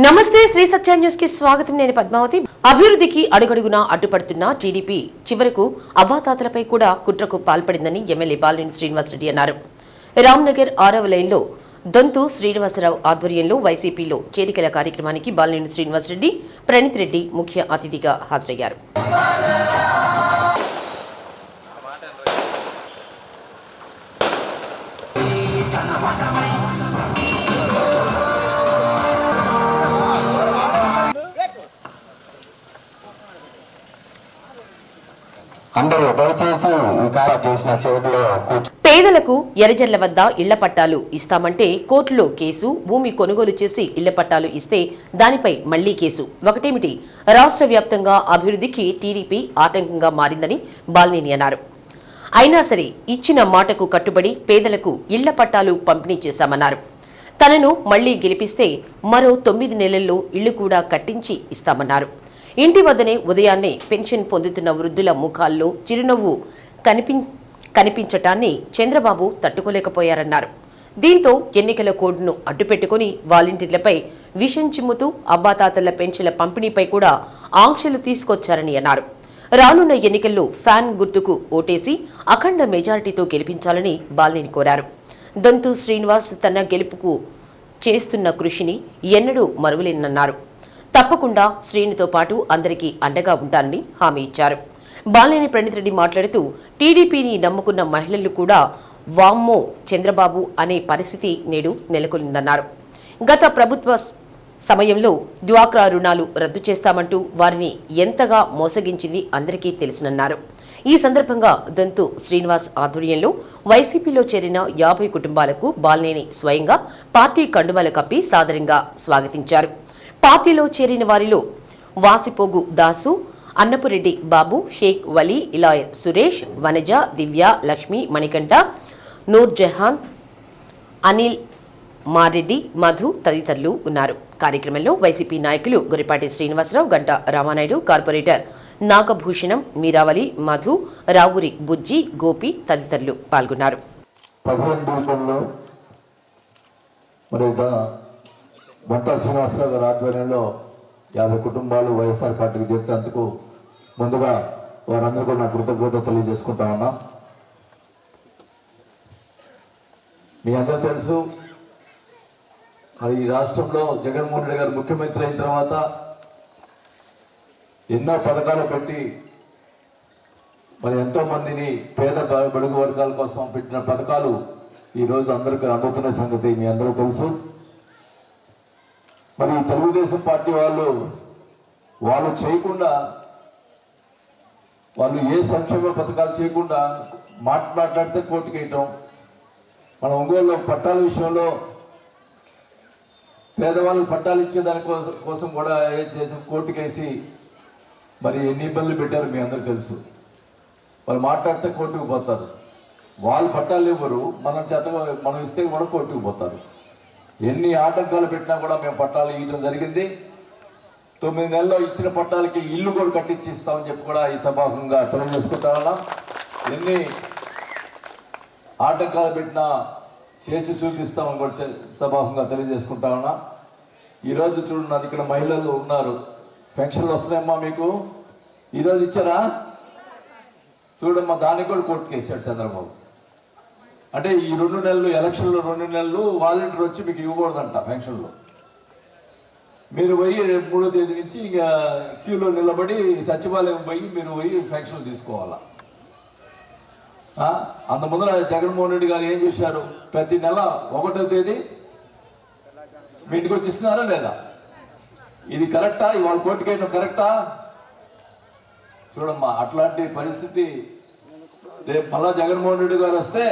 నమస్తే శ్రీ సత్య న్యూస్ కి స్వాగతం. నేను పద్మావతి. అభివృద్ధికి అడుగడుగునా అడ్డుపడుతున్న టీడీపీ చివరకు అవ్వాతాతలపై కూడా కుట్రకు పాల్పడిందని ఎమ్మెల్యే బాలినేని శ్రీనివాసరెడ్డి అన్నారు. రామ్నగర్ 6వ లైన్లో దొంతు శ్రీనివాసరావు ఆధ్వర్యంలో వైసీపీలో చేరికల కార్యక్రమానికి బాలినేని శ్రీనివాసరెడ్డి, ప్రణీత్ రెడ్డి ముఖ్య అతిథిగా హాజరయ్యారు. పేదలకు ఎర్రజర్ల వద్ద ఇళ్ల పట్టాలు ఇస్తామంటే కోర్టులో కేసు, భూమి కొనుగోలు చేసి ఇళ్ల పట్టాలు ఇస్తే దానిపై మళ్లీ కేసు. ఒకటేమిటి, రాష్ట్ర వ్యాప్తంగా అభివృద్ధికి టీడీపీ ఆటంకంగా మారిందని బాలినేని అన్నారు. అయినా సరే ఇచ్చిన మాటకు కట్టుబడి పేదలకు ఇళ్ల పట్టాలు పంపిణీ చేశామన్నారు. తనను మళ్లీ గెలిపిస్తే మరో 9 నెలల్లో ఇళ్లు కూడా కట్టించి ఇస్తామన్నారు. ఇంటి వద్దనే ఉదయాన్నే పెన్షన్ పొందుతున్న వృద్ధుల ముఖాల్లో చిరునవ్వు కనిపించటాన్ని చంద్రబాబు తట్టుకోలేకపోయారన్నారు. దీంతో ఎన్నికల కోడ్ను అడ్డుపెట్టుకుని వాలంటీర్లపై విషం చిమ్ముతూ అవ్వాతాతల పెన్షన్ల పంపిణీపై కూడా ఆంక్షలు తీసుకొచ్చారని అన్నారు. రానున్న ఎన్నికల్లో ఫ్యాన్ గుర్తుకు ఓటేసి అఖండ మెజారిటీతో గెలిపించాలని బాలినేని కోరారు. దొంతు శ్రీనివాస్ తన గెలుపుకు చేస్తున్న కృషిని ఎన్నడూ మరువలేనన్నారు. తప్పకుండా శ్రీనితో పాటు అందరికీ అండగా ఉంటానని హామీ ఇచ్చారు. బాలినేని ప్రణీత్ రెడ్డి మాట్లాడుతూ టీడీపీని నమ్ముకున్న మహిళలు కూడా వామ్మో చంద్రబాబు అనే పరిస్థితి నేడు నెలకొందన్నారు. గత ప్రభుత్వ సమయంలో డ్వాక్రా రుణాలు రద్దు చేస్తామంటూ వారిని ఎంతగా మోసగించింది అందరికీ తెలుసునన్నారు. ఈ సందర్భంగా దొంతు శ్రీనివాస్ ఆధ్వర్యంలో వైసీపీలో చేరిన 50 కుటుంబాలకు బాలినేని స్వయంగా పార్టీ కండువాలు కప్పి సాదరంగా స్వాగతించారు. పార్టీలో చేరిన వారిలో వాసిపోగు దాసు, అన్నపురెడ్డి బాబు, షేక్ వలీ, ఇలాయర్ సురేష్, వనజ, దివ్య, లక్ష్మి, మణికంఠ, నూర్ జహాన్, అనిల్, మారెడ్డి, మధు తదితరులు ఉన్నారు. కార్యక్రమంలో వైసీపీ నాయకులు గురిపాటి శ్రీనివాసరావు, గంట రామానాయుడు, కార్పొరేటర్ నాగభూషణం, మీరావళి, మధు, రావురి బుజ్జి, గోపి తదితరులు పాల్గొన్నారు. బొంతా శ్రీనివాసరావు గారి ఆధ్వర్యంలో 50 కుటుంబాలు వైఎస్ఆర్ పార్టీకి చేర్చేందుకు ముందుగా వారందరూ కూడా నా కృతజ్ఞత తెలియజేసుకుంటా ఉన్నా. మీ అందరూ తెలుసు, ఈ రాష్ట్రంలో జగన్మోహన్ రెడ్డి గారు ముఖ్యమంత్రి అయిన తర్వాత ఎన్నో పథకాలు పెట్టి ఎంతో మందిని పేద బడుగు వర్గాల కోసం పెట్టిన పథకాలు ఈరోజు అందరికీ అందుతున్న సంగతి మీ అందరూ తెలుసు. తెలుగుదేశం పార్టీ వాళ్ళు చేయకుండా, వాళ్ళు ఏ సంక్షేమ పథకాలు చేయకుండా మాట్లాడితే కోర్టుకు వేయటం, మన ఒంగోలు పట్టాల విషయంలో పేదవాళ్ళకి పట్టాలు ఇచ్చే దానికోసం కూడా ఏం చేసి కోర్టుకేసి ఎన్ని ఇబ్బందులు పెట్టారు మీ అందరికి తెలుసు. వాళ్ళు మాట్లాడితే కోర్టుకు పోతారు, వాళ్ళు పట్టాలు ఇవ్వరు, మనం ఇస్తే కూడా కోర్టుకు పోతారు. ఎన్ని ఆటంకాలు పెట్టినా కూడా మేము పట్టాలు ఇవ్వడం జరిగింది. 9 నెలల్లో ఇచ్చిన పట్టాలకి ఇల్లు కూడా కట్టించి ఇస్తామని చెప్పి కూడా ఈ సభాముఖంగా తెలియజేసుకుంటా ఉన్నాం. ఎన్ని ఆటంకాలు పెట్టినా చేసి చూపిస్తామని కూడా సభాముఖంగా తెలియజేసుకుంటా ఉన్నా. ఈరోజు చూడండి, ఇక్కడ మహిళలు ఉన్నారు, పెన్షన్లు వస్తున్నాయమ్మా మీకు, ఈరోజు ఇచ్చారా చూడమ్మా, దానికి కూడా కోర్టుకు వేసాడు చంద్రబాబు. అంటే ఈ 2 నెలలు ఎలక్షన్లో 2 నెలలు వాలంటీర్ వచ్చి మీకు ఇవ్వకూడదంట పెన్షన్లు. మీరు పోయి 3వ తేదీ నుంచి ఇక క్యూలో నిలబడి సచివాలయం మీరు పోయి పెన్షన్లు తీసుకోవాలా. అంత ముందర జగన్మోహన్ రెడ్డి గారు ఏం చేశారు, ప్రతి నెల 1వ తేదీ మీ ఇంటికి వచ్చి ఇస్తున్నారా లేదా? ఇది కరెక్టా? ఇవాళ కోర్టుకైనా కరెక్టా? చూడమ్మా, అట్లాంటి పరిస్థితి రేపు మళ్ళా జగన్మోహన్ రెడ్డి గారు వస్తే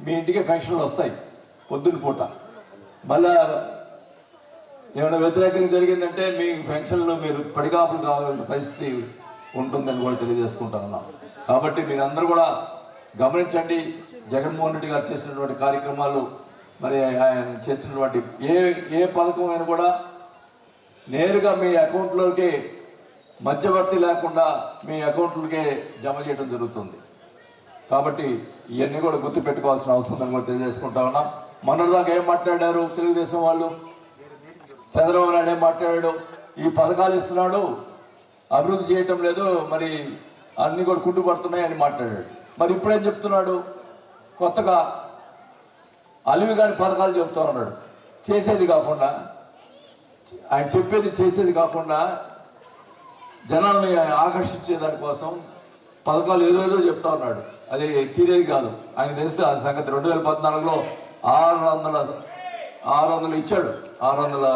మీ ఇంటికి పెన్షన్లు వస్తాయి పొద్దున్న పూట. మళ్ళా ఏమైనా వ్యతిరేకంగా జరిగిందంటే మీ పెన్షన్లు మీరు పడిగాపులు కావాల్సిన పరిస్థితి ఉంటుందని కూడా తెలియజేసుకుంటా ఉన్నాం. కాబట్టి మీరందరూ కూడా గమనించండి, జగన్మోహన్ రెడ్డి గారు చేసినటువంటి కార్యక్రమాలు, ఆయన చేసినటువంటి ఏ పథకం అయినా కూడా నేరుగా మీ అకౌంట్లోకి మధ్యవర్తి లేకుండా మీ అకౌంట్లకే జమ చేయడం జరుగుతుంది. కాబట్టి ఇవన్నీ కూడా గుర్తుపెట్టుకోవాల్సిన అవసరం కూడా తెలియజేసుకుంటా ఉన్నాం. మొన్నటిదాకా ఏం మాట్లాడారు తెలుగుదేశం వాళ్ళు, చంద్రబాబు నాయుడు ఏం మాట్లాడాడు, ఈ పథకాలు ఇస్తున్నాడు, అభివృద్ధి చేయటం లేదు, మరి అన్నీ కూడా కుంటుపడుతున్నాయి అని మాట్లాడాడు. మరి ఇప్పుడేం చెప్తున్నాడు, కొత్తగా అలివి కాని పథకాలు చెప్తా ఉన్నాడు. చేసేది కాకుండా, ఆయన చెప్పేది చేసేది కాకుండా జనాల్ని ఆకర్షించే దానికోసం పథకాలు ఏదో చెప్తా ఉన్నాడు. అది తీరేది కాదు. ఆయన తెలుసు ఆ సంగతి. 2014లో 600 ఇచ్చాడు, 600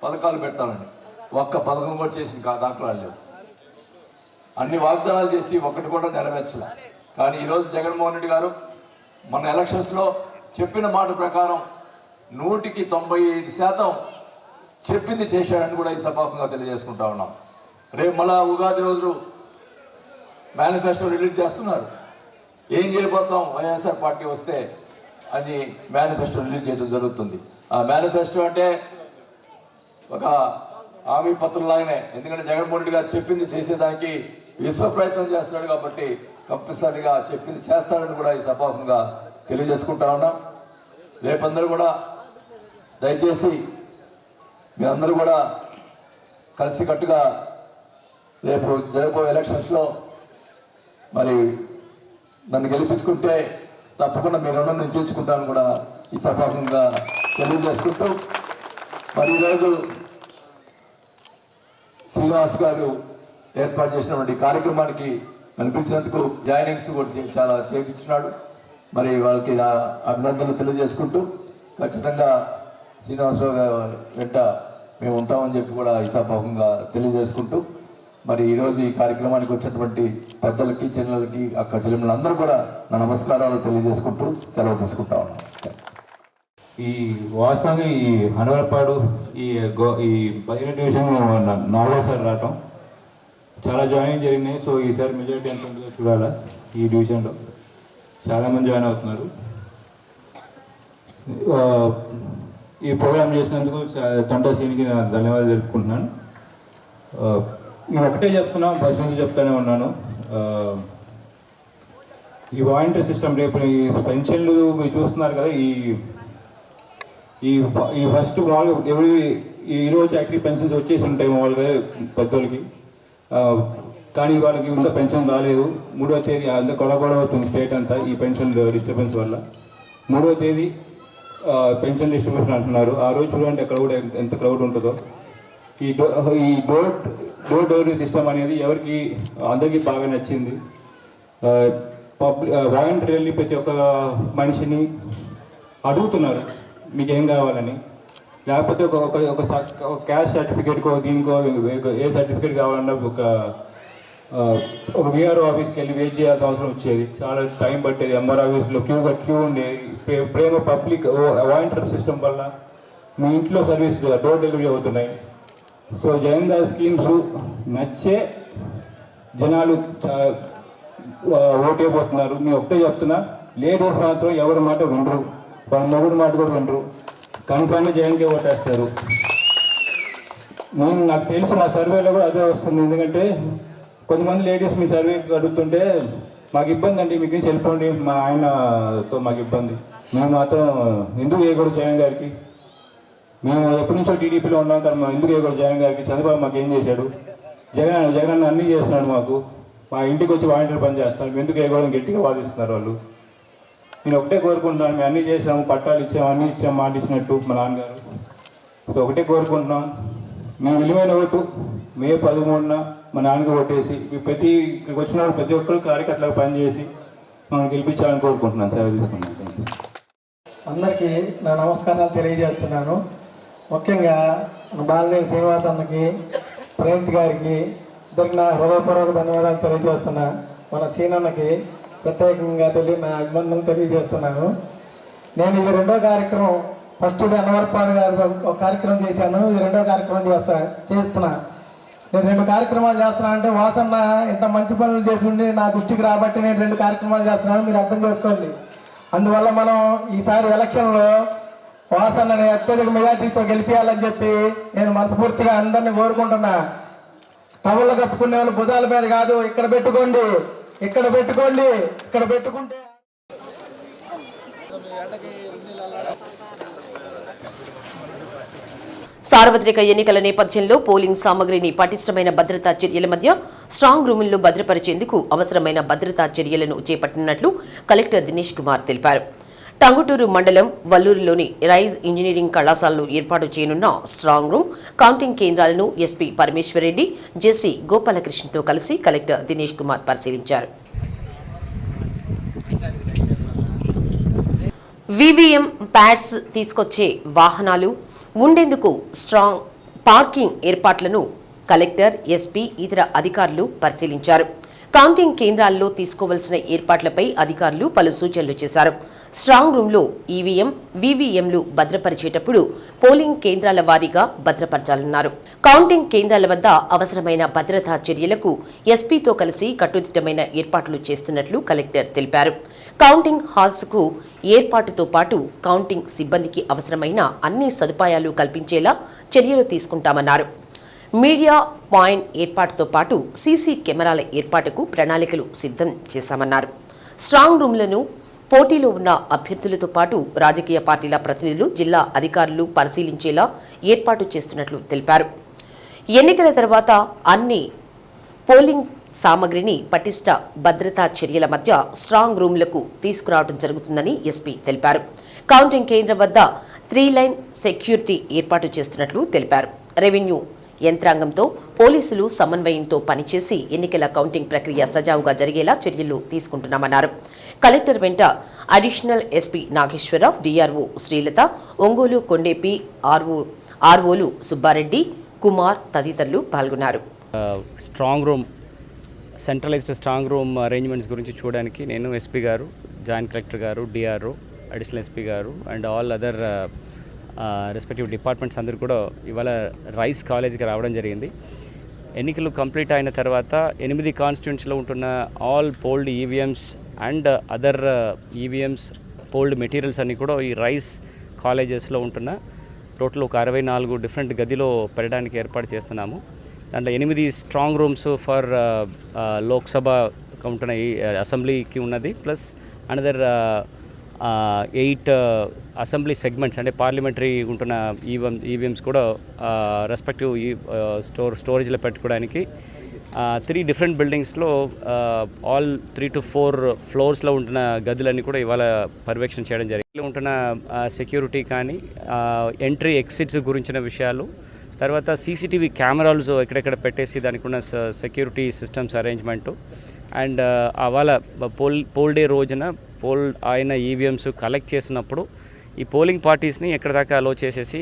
పథకాలు పెడతానని. ఒక్క పథకం కూడా చేసింది దాఖలాలు లేవు. అన్ని వాగ్దానాలు చేసి ఒక్కటి కూడా నెరవేర్చలే. కానీ ఈరోజు జగన్మోహన్ రెడ్డి గారు మన ఎలక్షన్స్లో చెప్పిన మాట ప్రకారం 100% చెప్పింది చేశాడని కూడా ఈ సభాముఖంగా తెలియజేసుకుంటా ఉన్నాం. రేపు మళ్ళా ఉగాది రోజు మేనిఫెస్టో రిలీజ్ చేస్తున్నారు. ఏం చేయబోతాం వైఎస్ఆర్ పార్టీ వస్తే అని మేనిఫెస్టో రిలీజ్ చేయడం జరుగుతుంది. ఆ మేనిఫెస్టో అంటే ఒక హామీ పత్రంలాగానే. ఎందుకంటే జగన్మోహన్ రెడ్డి గారు చెప్పింది చేసేదానికి విశ్వ ప్రయత్నం చేస్తున్నాడు కాబట్టి కంపల్సరీగా చెప్పింది చేస్తాడని కూడా ఈ సభాముఖంగా తెలియజేసుకుంటా ఉన్నాం. రేపందరూ కూడా దయచేసి మీరందరూ కూడా కలిసికట్టుగా రేపు జరగబోయే ఎలక్షన్స్లో మరి నన్ను గెలిపించుకుంటే తప్పకుండా మీ రుణం నేను తీర్చుకుంటాను కూడా ఈ సభాముఖంగా తెలియజేసుకుంటూ, మరి ఈరోజు శ్రీనివాస్ గారు ఏర్పాటు చేసినటువంటి కార్యక్రమానికి అనిపించినందుకు జాయినింగ్స్ కూడా చాలా చేయించినాడు. మరి వాళ్ళకి నా అభినందనలు తెలియజేసుకుంటూ, ఖచ్చితంగా శ్రీనివాసరావు గారు వెంట మేము ఉంటామని చెప్పి కూడా ఈ సభాముఖంగా తెలియజేసుకుంటూ, మరి ఈరోజు ఈ కార్యక్రమానికి వచ్చినటువంటి పెద్దలకి, చిన్నలకి, అక్క చెల్లెమ్మలు అందరూ కూడా నా నమస్కారాలు తెలియజేసుకుంటూ సెలవు తీసుకుంటా ఉన్నాం. ఈ వాస్తవంగా ఈ హనవరపాడు ఈ 17 డివిజన్ 4వసారి రావటం చాలా జాయిన్ జరిగినాయి. సో ఈసారి మెజారిటీ ఎంత ఉంటుందో చూడాలా. ఈ డివిజన్లో చాలామంది జాయిన్ అవుతున్నారు. ఈ ప్రోగ్రామ్ చేసినందుకు తొంటా సీన్కి ధన్యవాదాలు తెలుపుకుంటున్నాను. నేను ఒకటే చెప్తున్నా, ఫస్ట్ నుంచి చెప్తానే ఉన్నాను. ఈ వాలంటరీ సిస్టమ్ రేపు ఈ పెన్షన్లు మీరు చూస్తున్నారు కదా, ఈ ఫస్ట్ మామూలుగా ఈరోజు యాక్చువల్లీ పెన్షన్స్ వచ్చేసి ఉంటాయి మామూలుగా పెద్దోళ్ళకి. కానీ వాళ్ళకి ఇంకా పెన్షన్ రాలేదు. 3వ తేదీ అంతా గొడవ అవుతుంది స్టేట్ అంతా ఈ పెన్షన్ డిస్టర్బెన్స్ వల్ల. 3వ తేదీ పెన్షన్ డిస్ట్రిబ్యూషన్ అంటున్నారు. ఆ రోజు చూడండి అక్కడ కూడా ఎంత క్రౌడ్ ఉంటుందో. ఈ డోర్ డెలివరీ సిస్టమ్ అనేది అందరికీ బాగా నచ్చింది. వాలంటీర్లు ప్రతి ఒక్క మనిషిని అడుగుతున్నారు మీకేం కావాలని. లేకపోతే ఒక క్యాస్ట్ సర్టిఫికేట్కో దీనికో ఏ సర్టిఫికేట్ కావాలన్నా ఒక విఆర్ఓ ఆఫీస్కి వెళ్ళి వెయిట్ చేయాల్సిన అవసరం వచ్చేది. చాలా టైం పట్టేది. ఎంఆర్ ఆఫీస్లో క్యూ ఉండేది. ప్రేమ పబ్లిక్ వాలంటీర్ సిస్టమ్ వల్ల మీ ఇంట్లో సర్వీస్ డోర్ డెలివరీ అవుతున్నాయి. సో జగన్ గారి స్కీమ్స్ నచ్చే జనాలు ఓటైపోతున్నారు. నేను ఒకటే చెప్తున్నా, లేడీస్ మాత్రం ఎవరి మాట వినరు, వాళ్ళ మొగుడు మాట కూడా వినరు. కన్ఫర్మ్గా జగన్కే ఓటేస్తారు. నాకు తెలుసు, నా సర్వేలో కూడా అదే వస్తుంది. ఎందుకంటే కొంతమంది లేడీస్ మీ సర్వే అడుగుతుంటే మాకు ఇబ్బంది అండి, మీకు నుంచి వెళ్ళిపోండి, మా ఆయనతో మాకు ఇబ్బంది, మేము మాత్రం ఎందుకు వేయకూడదు జగన్ గారికి, మేము ఎప్పటి నుంచో టీడీపీలో ఉన్నాం కానీ మేము ఎందుకు వేయకూడదు జగన్ గారికి, చంద్రబాబు మాకు ఏం చేశాడు, జగన్ అన్నీ చేస్తున్నాడు, మాకు మా ఇంటికి వచ్చి వాలంటీర్ పని చేస్తున్నారు, ఎందుకు వేయకూడదు గట్టిగా వాదిస్తున్నారు వాళ్ళు. నేను ఒకటే కోరుకుంటున్నాను, మేము అన్నీ చేసాము, పట్టాలు ఇచ్చాము, అన్నీ ఇచ్చాము, మాట ఇచ్చినట్టు మా నాన్నగారు. సో ఒకటే కోరుకుంటున్నాం, మీ విలువైన ఓటు మే 13న మా నాన్నకి ఓటేసి ఇక్కడికి వచ్చిన ప్రతి ఒక్కరు కార్యకర్తలకు పనిచేసి మనం గెలిపించాలని కోరుకుంటున్నాను. సేవ తీసుకున్నాను. అందరికీ నా నమస్కారాలు తెలియజేస్తున్నాను. ముఖ్యంగా బాలినేని శ్రీనివాస్ అన్నకి, ప్రేమిత్ గారికి ఇద్దరికి నా హృదయపూర్వక ధన్యవాదాలు తెలియజేస్తున్నా. మన సీనన్నకి ప్రత్యేకంగా నా అభినందనలు తెలియజేస్తున్నాను. నేను ఇది 2వ కార్యక్రమం. ఫస్ట్ అన్నవరపాడు గారు ఒక కార్యక్రమం చేశాను, ఇది 2వ కార్యక్రమం చేస్తున్నా. నేను 2 కార్యక్రమాలు చేస్తున్నా అంటే వాసన్న ఇంత మంచి పనులు చేసి ఉండి నా దృష్టికి రాబట్టి నేను 2 కార్యక్రమాలు చేస్తున్నాను, మీరు అర్థం చేసుకోండి. అందువల్ల మనం ఈసారి ఎలక్షన్లో వాసన్నని అత్యధిక మెజార్టీతో గెలిపించాలని చెప్పి నేను మనస్ఫూర్తిగా అందరినీ కోరుకుంటున్నా. టవల్లో కప్పుకునే వాళ్ళు భుజాల మీద కాదు, ఇక్కడ పెట్టుకోండి, ఇక్కడ పెట్టుకోండి, ఇక్కడ పెట్టుకుంటే సార్వత్రిక ఎన్నికల నేపథ్యంలో పోలింగ్ సామగ్రిని పటిష్టమైన భద్రతా చర్యల మధ్య స్ట్రాంగ్ రూముల్లో భద్రపరిచేందుకు అవసరమైన భద్రతా చర్యలను చేపట్టనున్నట్లు కలెక్టర్ దినేష్ కుమార్ తెలిపారు. టంగుటూరు మండలం వల్లూరులోని రైజ్ ఇంజనీరింగ్ కళాశాలలో ఏర్పాటు చేయనున్న స్ట్రాంగ్ రూమ్, కౌంటింగ్ కేంద్రాలను ఎస్పీ పరమేశ్వరరెడ్డి, జెసి గోపాలకృష్ణతో కలిసి కలెక్టర్ దినేష్ కుమార్ పరిశీలించారు. వివిఎం ప్యాడ్స్ తీసుకొచ్చే వాహనాలు ఉండేందుకు స్ట్రాంగ్ పార్కింగ్ ఏర్పాట్లను కలెక్టర్, ఎస్పీ, ఇతర అధికారులు పరిశీలించారు. కౌంటింగ్ కేంద్రాల్లో తీసుకోవాల్సిన ఏర్పాట్లపై అధికారులు పలు సూచనలు చేశారు. స్ట్రాంగ్ రూమ్లో ఈవీఎం, వివిఎంలు భద్రపరిచేటప్పుడు పోలింగ్ కేంద్రాల వారీగా భద్రపరచాలన్నారు. కౌంటింగ్ కేంద్రాల వద్ద అవసరమైన భద్రతా చర్యలకు ఎస్పీతో కలిసి కట్టుదిట్టమైన ఏర్పాట్లు చేస్తున్నట్లు కలెక్టర్ తెలిపారు. కౌంటింగ్ హాల్స్కు ఏర్పాటుతో పాటు కౌంటింగ్ సిబ్బందికి అవసరమైన అన్ని సదుపాయాలు కల్పించేలా చర్యలు తీసుకుంటామన్నారు. మీడియా పాయింట్ ఏర్పాటుతో పాటు సీసీ కెమెరాల ఏర్పాటుకు ప్రణాళికలు సిద్ధం చేశామన్నారు. స్ట్రాంగ్ రూమ్లను పోటీలో ఉన్న అభ్యర్థులతో పాటు రాజకీయ పార్టీల ప్రతినిధులు, జిల్లా అధికారులు పరిశీలించేలా ఏర్పాటు చేస్తున్నట్లు తెలిపారు. ఎన్నికల తర్వాత అన్ని పోలింగ్ సామగ్రిని పటిష్ట భద్రతా చర్యల మధ్య స్ట్రాంగ్ రూమ్లకు తీసుకురావడం జరుగుతుందని ఎస్పీ తెలిపారు. కౌంటింగ్ కేంద్రం వద్ద 3 లైన్ సెక్యూరిటీ ఏర్పాటు చేస్తున్నట్లు తెలిపారు. రెవెన్యూ యంత్రాంగంతో పోలీసులు సమన్వయంతో పనిచేసి ఎన్నికల కౌంటింగ్ ప్రక్రియ సజావుగా జరిగేలా చర్యలు తీసుకుంటున్నామన్నారు. కలెక్టర్ వెంట additional SP Nageswara Rao, DRO Srilatha, Ongole Kondepi ఆర్ఓలు సుబ్బారెడ్డి, కుమార్ తదితరులు పాల్గొన్నారు. Strong room, centralised strong room arrangements గురించి చూడడానికి నేను, ఎస్పీ గారు, జాయింట్ కలెక్టర్ గారు, డిఆర్ఓ, అడిషనల్ ఎస్పీ గారు and all other respective departments అందరూ కూడా ఇవాళ రైస్ కాలేజీకి రావడం జరిగింది. ఎన్నికలు కంప్లీట్ అయిన తర్వాత 8 కాన్స్టిట్యూన్సీలో ఉంటున్న all polled EVMs and other EVMs polled materials అన్నీ కూడా ఈ రైస్ కాలేజెస్లో ఉంటున్న టోటల్ ఒక 64 డిఫరెంట్ గదిలో పెట్టడానికి ఏర్పాటు చేస్తున్నాము. దాంట్లో 8 స్ట్రాంగ్ రూమ్స్ ఫర్ లోక్సభ ఉంటున్న అసెంబ్లీకి ఉన్నది, ప్లస్ అనదర్ 8 అసెంబ్లీ సెగ్మెంట్స్ అంటే పార్లమెంటరీ ఉంటున్న ఈవీఎంస్ కూడా రెస్పెక్టివ్ స్టోరేజ్లో పెట్టుకోవడానికి 3 డిఫరెంట్ బిల్డింగ్స్లో ఆల్ 3 to 4 ఫ్లోర్స్లో ఉంటున్న గదులన్నీ కూడా ఇవాళ పర్యవేక్షణ చేయడం జరిగింది. ఉంటున్న సెక్యూరిటీ కానీ, ఎంట్రీ ఎగ్జిట్స్ గురించిన విషయాలు, తర్వాత సీసీటీవీ కెమెరాలు ఎక్కడెక్కడ పెట్టేసి దానికి ఉన్న సెక్యూరిటీ సిస్టమ్స్ అరేంజ్మెంటు అండ్ అవాళ పోల్ డే రోజున పోల్ అయిన ఈవీఎంస్ కలెక్ట్ చేసినప్పుడు ఈ పోలింగ్ పార్టీస్ని ఎక్కడ దాకా అలో చేసేసి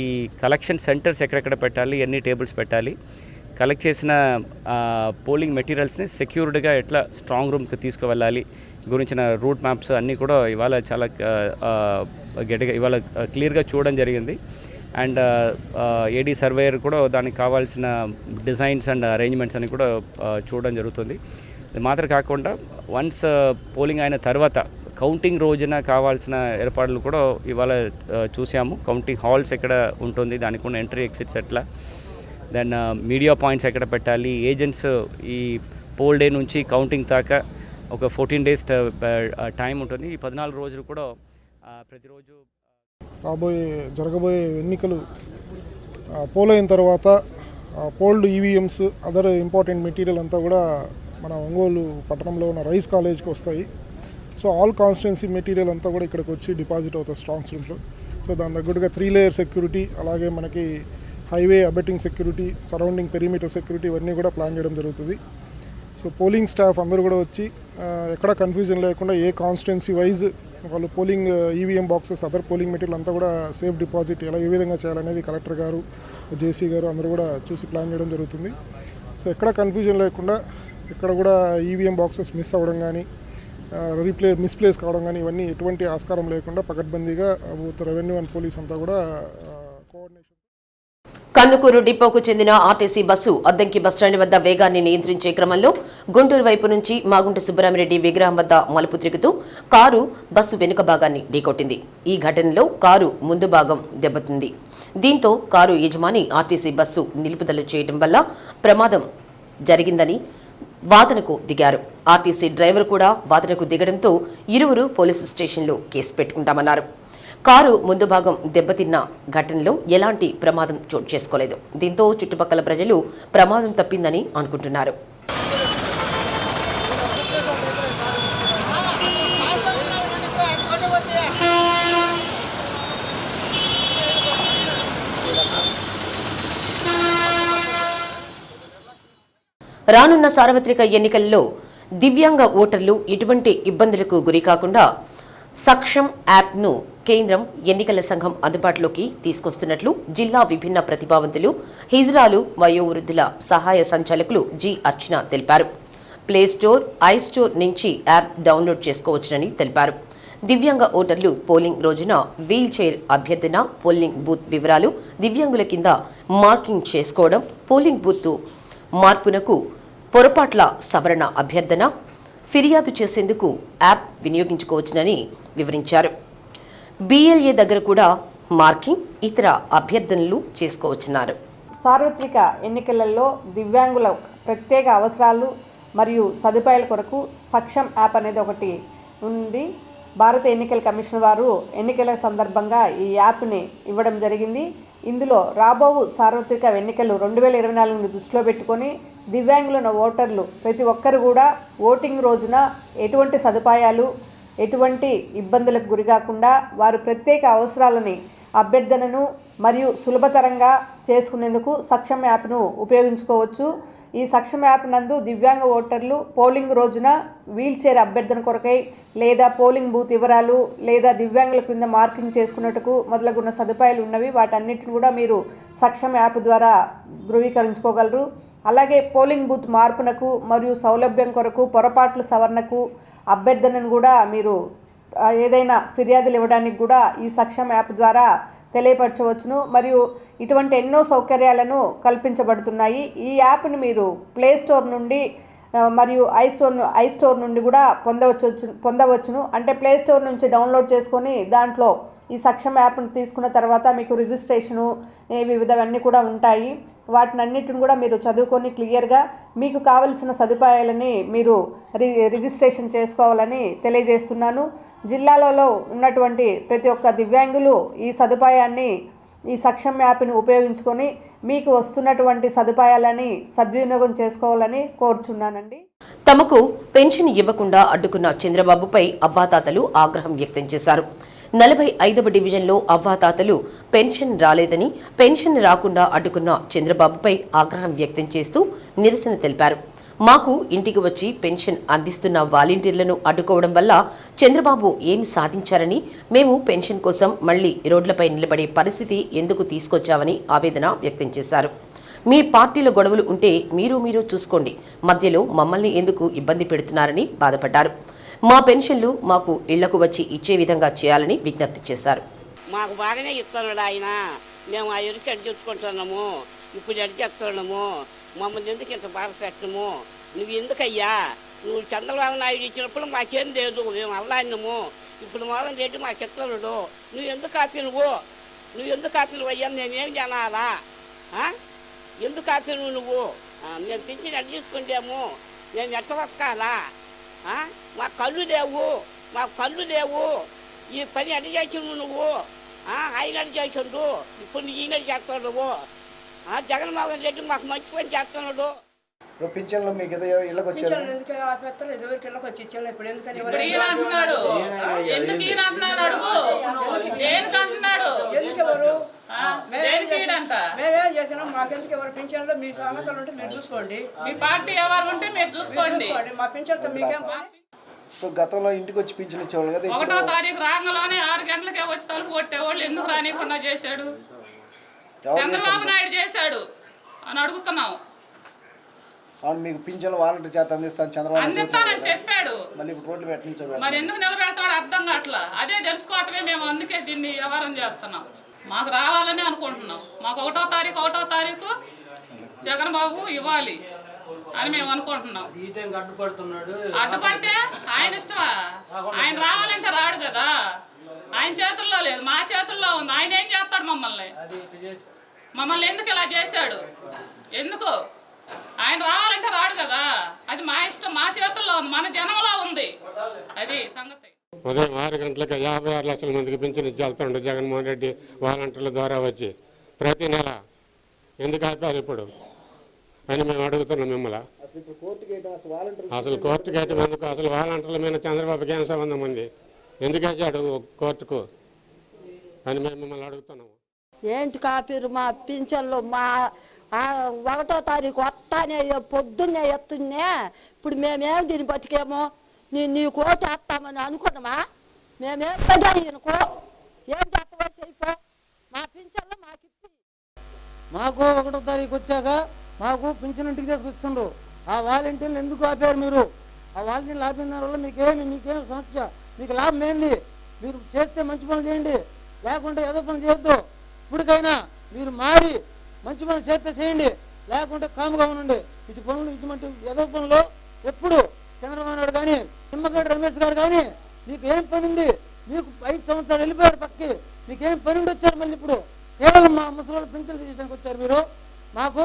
ఈ కలెక్షన్ సెంటర్స్ ఎక్కడెక్కడ పెట్టాలి, ఎన్ని టేబుల్స్ పెట్టాలి, కలెక్ట్ చేసిన పోలింగ్ మెటీరియల్స్ని సెక్యూర్డ్గా ఎట్లా స్ట్రాంగ్ రూమ్కి తీసుకువెళ్ళాలి గురించిన రూట్ మ్యాప్స్ అన్నీ కూడా ఇవాళ చాలా గట్టిగా ఇవాళ క్లియర్గా చూడడం జరిగింది. అండ్ ఏడీ సర్వేయర్ కూడా దానికి కావాల్సిన డిజైన్స్ అండ్ అరేంజ్మెంట్స్ అని కూడా చూడడం జరుగుతుంది. ఇది మాత్రం కాకుండా వన్స్ పోలింగ్ అయిన తర్వాత కౌంటింగ్ రోజున కావాల్సిన ఏర్పాట్లు కూడా ఇవాళ చూసాము. కౌంటింగ్ హాల్స్ ఎక్కడ ఉంటుంది, దానికి ఉన్న ఎంట్రీ ఎగ్జిట్స్ ఎట్లా, దెన్ మీడియా పాయింట్స్ ఎక్కడ పెట్టాలి, ఏజెంట్స్ ఈ పోల్ డే నుంచి కౌంటింగ్ దాకా ఒక 14 days టైం ఉంటుంది. ఈ 14 రోజులు కూడా ప్రతిరోజు జరగబోయే ఎన్నికలు పోల్ అయిన తర్వాత polled EVMs, other important material అంతా కూడా మన ఒంగోలు పట్టణంలో ఉన్న రైస్ కాలేజ్కి వస్తాయి. సో ఆల్ కాన్స్టిట్యున్సీ మెటీరియల్ అంతా కూడా ఇక్కడికి వచ్చి డిపాజిట్ అవుతుంది స్ట్రాంగ్ రూమ్స్లో. సో దాని తగ్గట్టుగా 3 layer సెక్యూరిటీ, అలాగే మనకి highway abetting security, surrounding perimeter security ఇవన్నీ కూడా ప్లాన్ చేయడం జరుగుతుంది. సో పోలింగ్ స్టాఫ్ అందరూ కూడా వచ్చి ఎక్కడ కన్ఫ్యూజన్ లేకుండా ఏ కాన్స్టిట్యున్సీ వైజ్ వాళ్ళు polling EVM boxes, other polling material అంతా కూడా సేఫ్ డిపాజిట్ ఏ విధంగా చేయాలనేది కలెక్టర్ గారు, జేసీ గారు అందరూ కూడా చూసి ప్లాన్ చేయడం జరుగుతుంది. సో ఎక్కడ కన్ఫ్యూజన్ లేకుండా ఇక్కడ కూడా ఈవీఎం బాక్సెస్ మిస్ అవ్వడం కానీ, మిస్ప్లేస్ కావడం కానీ ఇవన్నీ ఎటువంటి ఆస్కారం లేకుండా పకడ్బందీగా రెవెన్యూ అండ్ పోలీస్ అంతా కూడా కోఆర్డినేషన్. కందుకూరు డిపోకు చెందిన ఆర్టీసీ బస్సు అద్దంకి బస్టాండ్ వద్ద వేగాన్ని నియంత్రించే క్రమంలో గుంటూరు వైపు నుంచి మాగుంట సుబ్బరామిరెడ్డి విగ్రహం వద్ద మలుపు తిరుగుతూ కారు బస్సు వెనుక భాగాన్ని ఢీకొట్టింది. ఈ ఘటనలో కారు ముందు భాగం దెబ్బతింది. దీంతో కారు యజమాని ఆర్టీసీ బస్సు నిలుపుదల చేయడం వల్ల ప్రమాదం జరిగిందని వాదనకు దిగారు. ఆర్టీసీ డ్రైవర్ కూడా వాదనకు దిగడంతో ఇరువురు పోలీసు స్టేషన్లో కేసు పెట్టుకుంటామన్నారు. కారు ముందు భాగం దెబ్బతిన్న ఘటనలో ఎలాంటి ప్రమాదం చోటు చేసుకోలేదు. దీంతో చుట్టుపక్కల ప్రజలు ప్రమాదం తప్పిందని అనుకుంటున్నారు. రానున్న సార్వత్రిక ఎన్నికల్లో దివ్యాంగ ఓటర్లు ఎటువంటి ఇబ్బందులకు గురికాకుండా సక్షం యాప్ను కేంద్రం ఎన్నికల సంఘం అందుబాటులోకి తీసుకొస్తున్నట్లు జిల్లా విభిన్న ప్రతిభావంతులు హిజ్రాలు వయోవృద్ధుల సహాయ సంచాలకులు జి అర్చన తెలిపారు. ప్లేస్టోర్, ఐస్టోర్ నుంచి యాప్ డౌన్లోడ్ చేసుకోవచ్చునని తెలిపారు. దివ్యాంగ ఓటర్లు పోలింగ్ రోజున వీల్ చైర్ అభ్యర్థన, పోలింగ్ బూత్ వివరాలు, దివ్యాంగుల కింద మార్కింగ్ చేసుకోవడం, పోలింగ్ బూత్ మార్పునకు పొరపాట్ల సవరణ అభ్యర్థన, ఫిర్యాదు చేసేందుకు యాప్ వినియోగించుకోవచ్చునని వివరించారు. BLA దగ్గర కూడా మార్కింగ్, ఇతర అభ్యర్థనలు చేసుకోవచ్చున్నారు. సార్వత్రిక ఎన్నికలలో దివ్యాంగుల ప్రత్యేక అవసరాలు మరియు సదుపాయాల కొరకు సక్షం యాప్ అనేది ఒకటి ఉంది. భారత ఎన్నికల కమిషన్ వారు ఎన్నికల సందర్భంగా ఈ యాప్ని ఇవ్వడం జరిగింది. ఇందులో రాబో సార్వత్రిక ఎన్నికలు 2024ని దృష్టిలో పెట్టుకొని దివ్యాంగుల ఓటర్లు ప్రతి ఒక్కరు కూడా ఓటింగ్ రోజున ఎటువంటి సదుపాయాలు, ఎటువంటి ఇబ్బందులకు గురికాకుండా వారు ప్రత్యేక అవసరాలని అభ్యర్థనను మరియు సులభతరంగా చేసుకునేందుకు సక్షం యాప్ను ఉపయోగించుకోవచ్చు. ఈ సక్షం యాప్ నందు దివ్యాంగ ఓటర్లు పోలింగ్ రోజున వీల్ చైర్ అభ్యర్థన కొరకై లేదా పోలింగ్ బూత్ వివరాలు లేదా దివ్యాంగుల కింద మార్కింగ్ చేసుకున్నట్టుకు మొదలగున్న సదుపాయాలు ఉన్నవి. వాటన్నిటిని కూడా మీరు సక్షం యాప్ ద్వారా ధృవీకరించుకోగలరు. అలాగే పోలింగ్ బూత్ మార్పునకు మరియు సౌలభ్యం కొరకు పొరపాట్ల సవరణకు అభ్యర్థనను కూడా మీరు ఏదైనా ఫిర్యాదులు ఇవ్వడానికి కూడా ఈ సక్షం యాప్ ద్వారా తెలియపరచవచ్చును. మరియు ఇటువంటి ఎన్నో సౌకర్యాలను కల్పించబడుతున్నాయి. ఈ యాప్ని మీరు ప్లేస్టోర్ నుండి మరియు ఐస్టోర్ నుండి కూడా పొందవచ్చును. అంటే ప్లేస్టోర్ నుంచి డౌన్లోడ్ చేసుకొని దాంట్లో ఈ సక్షం యాప్ను తీసుకున్న తర్వాత మీకు రిజిస్ట్రేషను వివిధవన్నీ కూడా ఉంటాయి. వాటినన్నిటిని కూడా మీరు చదువుకొని క్లియర్గా మీకు కావలసిన సదుపాయాలని మీరు రిజిస్ట్రేషన్ చేసుకోవాలని తెలియజేస్తున్నాను. జిల్లాలలో ఉన్నటువంటి ప్రతి ఒక్క దివ్యాంగులు ఈ సదుపాయాన్ని, ఈ సక్షం యాప్ని ఉపయోగించుకొని మీకు వస్తున్నటువంటి సదుపాయాలని సద్వినియోగం చేసుకోవాలని కోరుచున్నానండి. తమకు పెన్షన్ ఇవ్వకుండా అడ్డుకున్న చంద్రబాబుపై అవ్వాతాతలు ఆగ్రహం వ్యక్తం చేశారు. 45వ డివిజన్లో అవ్వాతాతలు పెన్షన్ రాలేదని, పెన్షన్ రాకుండా అడ్డుకున్న చంద్రబాబుపై ఆగ్రహం వ్యక్తం చేస్తూ నిరసన తెలిపారు. మాకు ఇంటికి వచ్చి పెన్షన్ అందిస్తున్న వాలంటీర్లను అడ్డుకోవడం వల్ల చంద్రబాబు ఏమి సాధించారని, మేము పెన్షన్ కోసం మళ్లీ రోడ్లపై నిలబడే పరిస్థితి ఎందుకు తీసుకొచ్చామని ఆవేదన వ్యక్తం చేశారు. మీ పార్టీల గొడవలు ఉంటే మీరు చూసుకోండి, మధ్యలో మమ్మల్ని ఎందుకు ఇబ్బంది పెడుతున్నారని బాధపడ్డారు. మా పెన్షన్లు మాకు ఇళ్లకు వచ్చి ఇచ్చే విధంగా చేయాలని విజ్ఞప్తి చేశారు. మాకు బాగానే ఇస్తున్నాడు ఆయన, మేము ఆ ఎరికి అడ్జెట్టుకుంటున్నాము, ఇప్పుడు అడ్జెస్తున్నాము, మమ్మల్ని ఎందుకు ఇంత బాధ పెట్టము, నువ్వు ఎందుకయ్యా, నువ్వు చంద్రబాబు నాయుడు ఇచ్చినప్పుడు మాకేం లేదు, మేము అల్లాడినాము, ఇప్పుడు మోహన్ రెడ్డి మాకు ఇస్తున్నాడు, నువ్వు ఎందుకు ఆపినవు అయ్యా, నేనేం జనాలా, ఎందుకు ఆపినవు నువ్వు, మేము పెంచి అడ్జెట్టుకుంటాము, నేను ఎట్ట బతకాలా, మాకు కళ్ళు లేవు, ఈ పని అడ్డు చేసిండు నువ్వు, ఆయన అడ్డు చేసిండు, ఇప్పుడు ఈయన చేస్తాడు నువ్వు, జగన్మోహన్ రెడ్డి మాకు మంచి పని చేస్తున్నాడు. ఇప్పుడు పింఛన్లు మీకు ఇళ్ళకి వచ్చారు, ఎందుకు ఆపేస్తారు, ఎవరికి ఇళ్ళకి వచ్చి ఇచ్చారు, ఇప్పుడు ఎందుకని మేమేం చేసినాం, మాకెందుకు ఎవరు పింఛన్లు, మీ సంగతులు ఉంటే మీరు చూసుకోండి, మీ పార్టీ ఎవరు ఉంటే మీరు చూసుకోండి, మా పింఛన్తో మీకేం పని. గతంలో ఇంటికి వచ్చి పింఛన్ ఇచ్చేవాళ్ళు కదా, 1వ తారీఖు రాగానే 6 గంటలకే వచ్చి తలుపు కొట్టేవాళ్ళు, ఎందుకు రానికుండా చేశాడు, చంద్రబాబు నాయుడు చేశాడు అని అడుగుతున్నాం. అవును, మీకు పింఛన్లు వాలంటీర్ చేత అందిస్తాను చంద్రబాబు అందిస్తానని చెప్పాడు, మళ్ళీ ఇప్పుడు రోడ్లు పెట్టించాడు, మరి ఎందుకు నిలబెడతాడు అర్థం కావట్లా. అదే తెలుసుకోవటమే మేము అందుకే దీన్ని వ్యవహారం చేస్తున్నాం. మాకు రావాలని అనుకుంటున్నాం, మాకు 1వ తారీఖు జగన్బాబు ఇవ్వాలి అని మేము అనుకుంటున్నాం. అడ్డుపడితే ఆయన ఇష్టమా, ఆయన రావాలంటే రాడు కదా, ఆయన చేతుల్లో లేదు, మా చేతుల్లో ఉంది. ఆయన ఏం చేస్తాడు మమ్మల్ని ఎందుకు ఇలా చేశాడు, ఎందుకు ఆయన రావాలంటే రాడు కదా, అది మా ఇష్టం, మా చేతుల్లో ఉంది, మన జనంలో ఉంది, అది సంగతి. ఉదయం 6 గంటలకు 56 లక్షల మందికి పింఛన్ ఇచ్చేస్తుండు జగన్మోహన్ రెడ్డి వాలంటీర్ల ద్వారా వచ్చి ప్రతి నెల. ఎందుకు ఆపారు ఇప్పుడు అని మేము అడుగుతున్నాం మిమ్మల్ని. అసలు కోర్టు గేటం ఎందుకు? అసలు వాలంటీర్ల మీద చంద్రబాబుకి ఏం సంబంధం ఉంది? ఎందుకు వచ్చాడు కోర్టుకు అని మేము మిమ్మల్ని అడుగుతున్నాము. ఏంటి కాపీరు మా పింఛన్లు మా 1వ తారీఖు వస్తానే పొద్దున్నే ఎత్తున్నే. ఇప్పుడు మేమేం దీన్ని బతికేమో నీ కోట వేస్తామని అనుకున్నామా? మేమేం కదా ఈయనకో ఏం చేస్తావో చెప్పో. మా పింఛన్లు మాకు ఇప్పి మాకు 1వ తారీఖు వచ్చాక మాకు పింఛన్ ఇంటికి తీసుకొస్తుండ్రు. ఆ వాలంటీర్లు ఎందుకు ఆపారు మీరు? ఆ వాలంటీర్లు ఆపిన దానివల్ల మీకేమి సమస్య? మీకు లాభం ఏంది? మీరు చేస్తే మంచి పనులు చేయండి, లేకుంటే ఏదో పనులు చేయొద్దు. ఇప్పటికైనా మీరు మారి మంచి పనులు చేస్తే చేయండి, లేకుంటే కాముగా ఉండండి. ఇటు పనులు ఇటువంటి ఏదో పనులు ఎప్పుడు చంద్రబాబు నాయుడు కానీ నిమ్మగడ్డ రమేష్ గారు కానీ మీకు ఏం పని ఉంది? మీకు 5 సంవత్సరాలు వెళ్ళిపోయారు పక్కకి, మీకేం పని ఉండి వచ్చారు? మళ్ళీ ఇప్పుడు కేవలం మా ముసలి పింఛన్లు తీసేయడానికి వచ్చారు మీరు. మాకు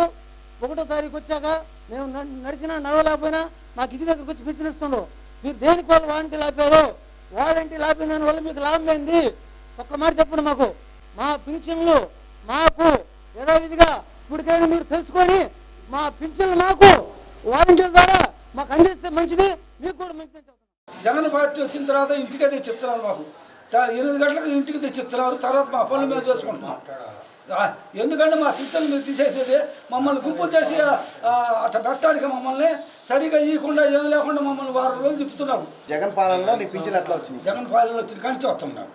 1వ తారీఖు వచ్చాక మేము నడిచినా నడవలేకపోయినా మాకు ఇంటి దగ్గరకు వచ్చి పింఛన్ ఇస్తుండ్రు. మీరు దేనికి వాళ్ళు వాలంటీర్లు ఆపారు? వాలంటీర్లు ఆపిన దానివల్ల మీకు లాభం ఏంది? ఒక్క మాట చెప్పండి మాకు. మా పింఛన్లు మాకు యథావిధిగా ఇప్పటికైనా మీరు తెలుసుకొని మా పింఛన్లు మాకు వాలంటీర్ల ద్వారా మాకు అందిస్తే మంచిది, మీకు కూడా మంచిది. జగన్ పార్టీ వచ్చిన తర్వాత ఇంటికే తెచ్చిస్తున్నారు. మాకు 8 గంటలకు ఇంటికి తెచ్చిస్తున్నారు. తర్వాత మా పనులు మేము చేసుకుంటున్నాం. ఎందుకంటే మా పింఛన్లు మీరు తీసేసేది మమ్మల్ని గుంపు చేసి అట్లా పెట్టడానికి మమ్మల్ని సరిగా ఇవ్వకుండా ఏం లేకుండా మమ్మల్ని 1 వారం రోజులు తిప్పుతున్నారు. జగన్ పాలనలో నీ పింఛన్ ఎట్లా వచ్చింది? జగన్ పాలనలో వచ్చిన కానించి వస్తున్నాం.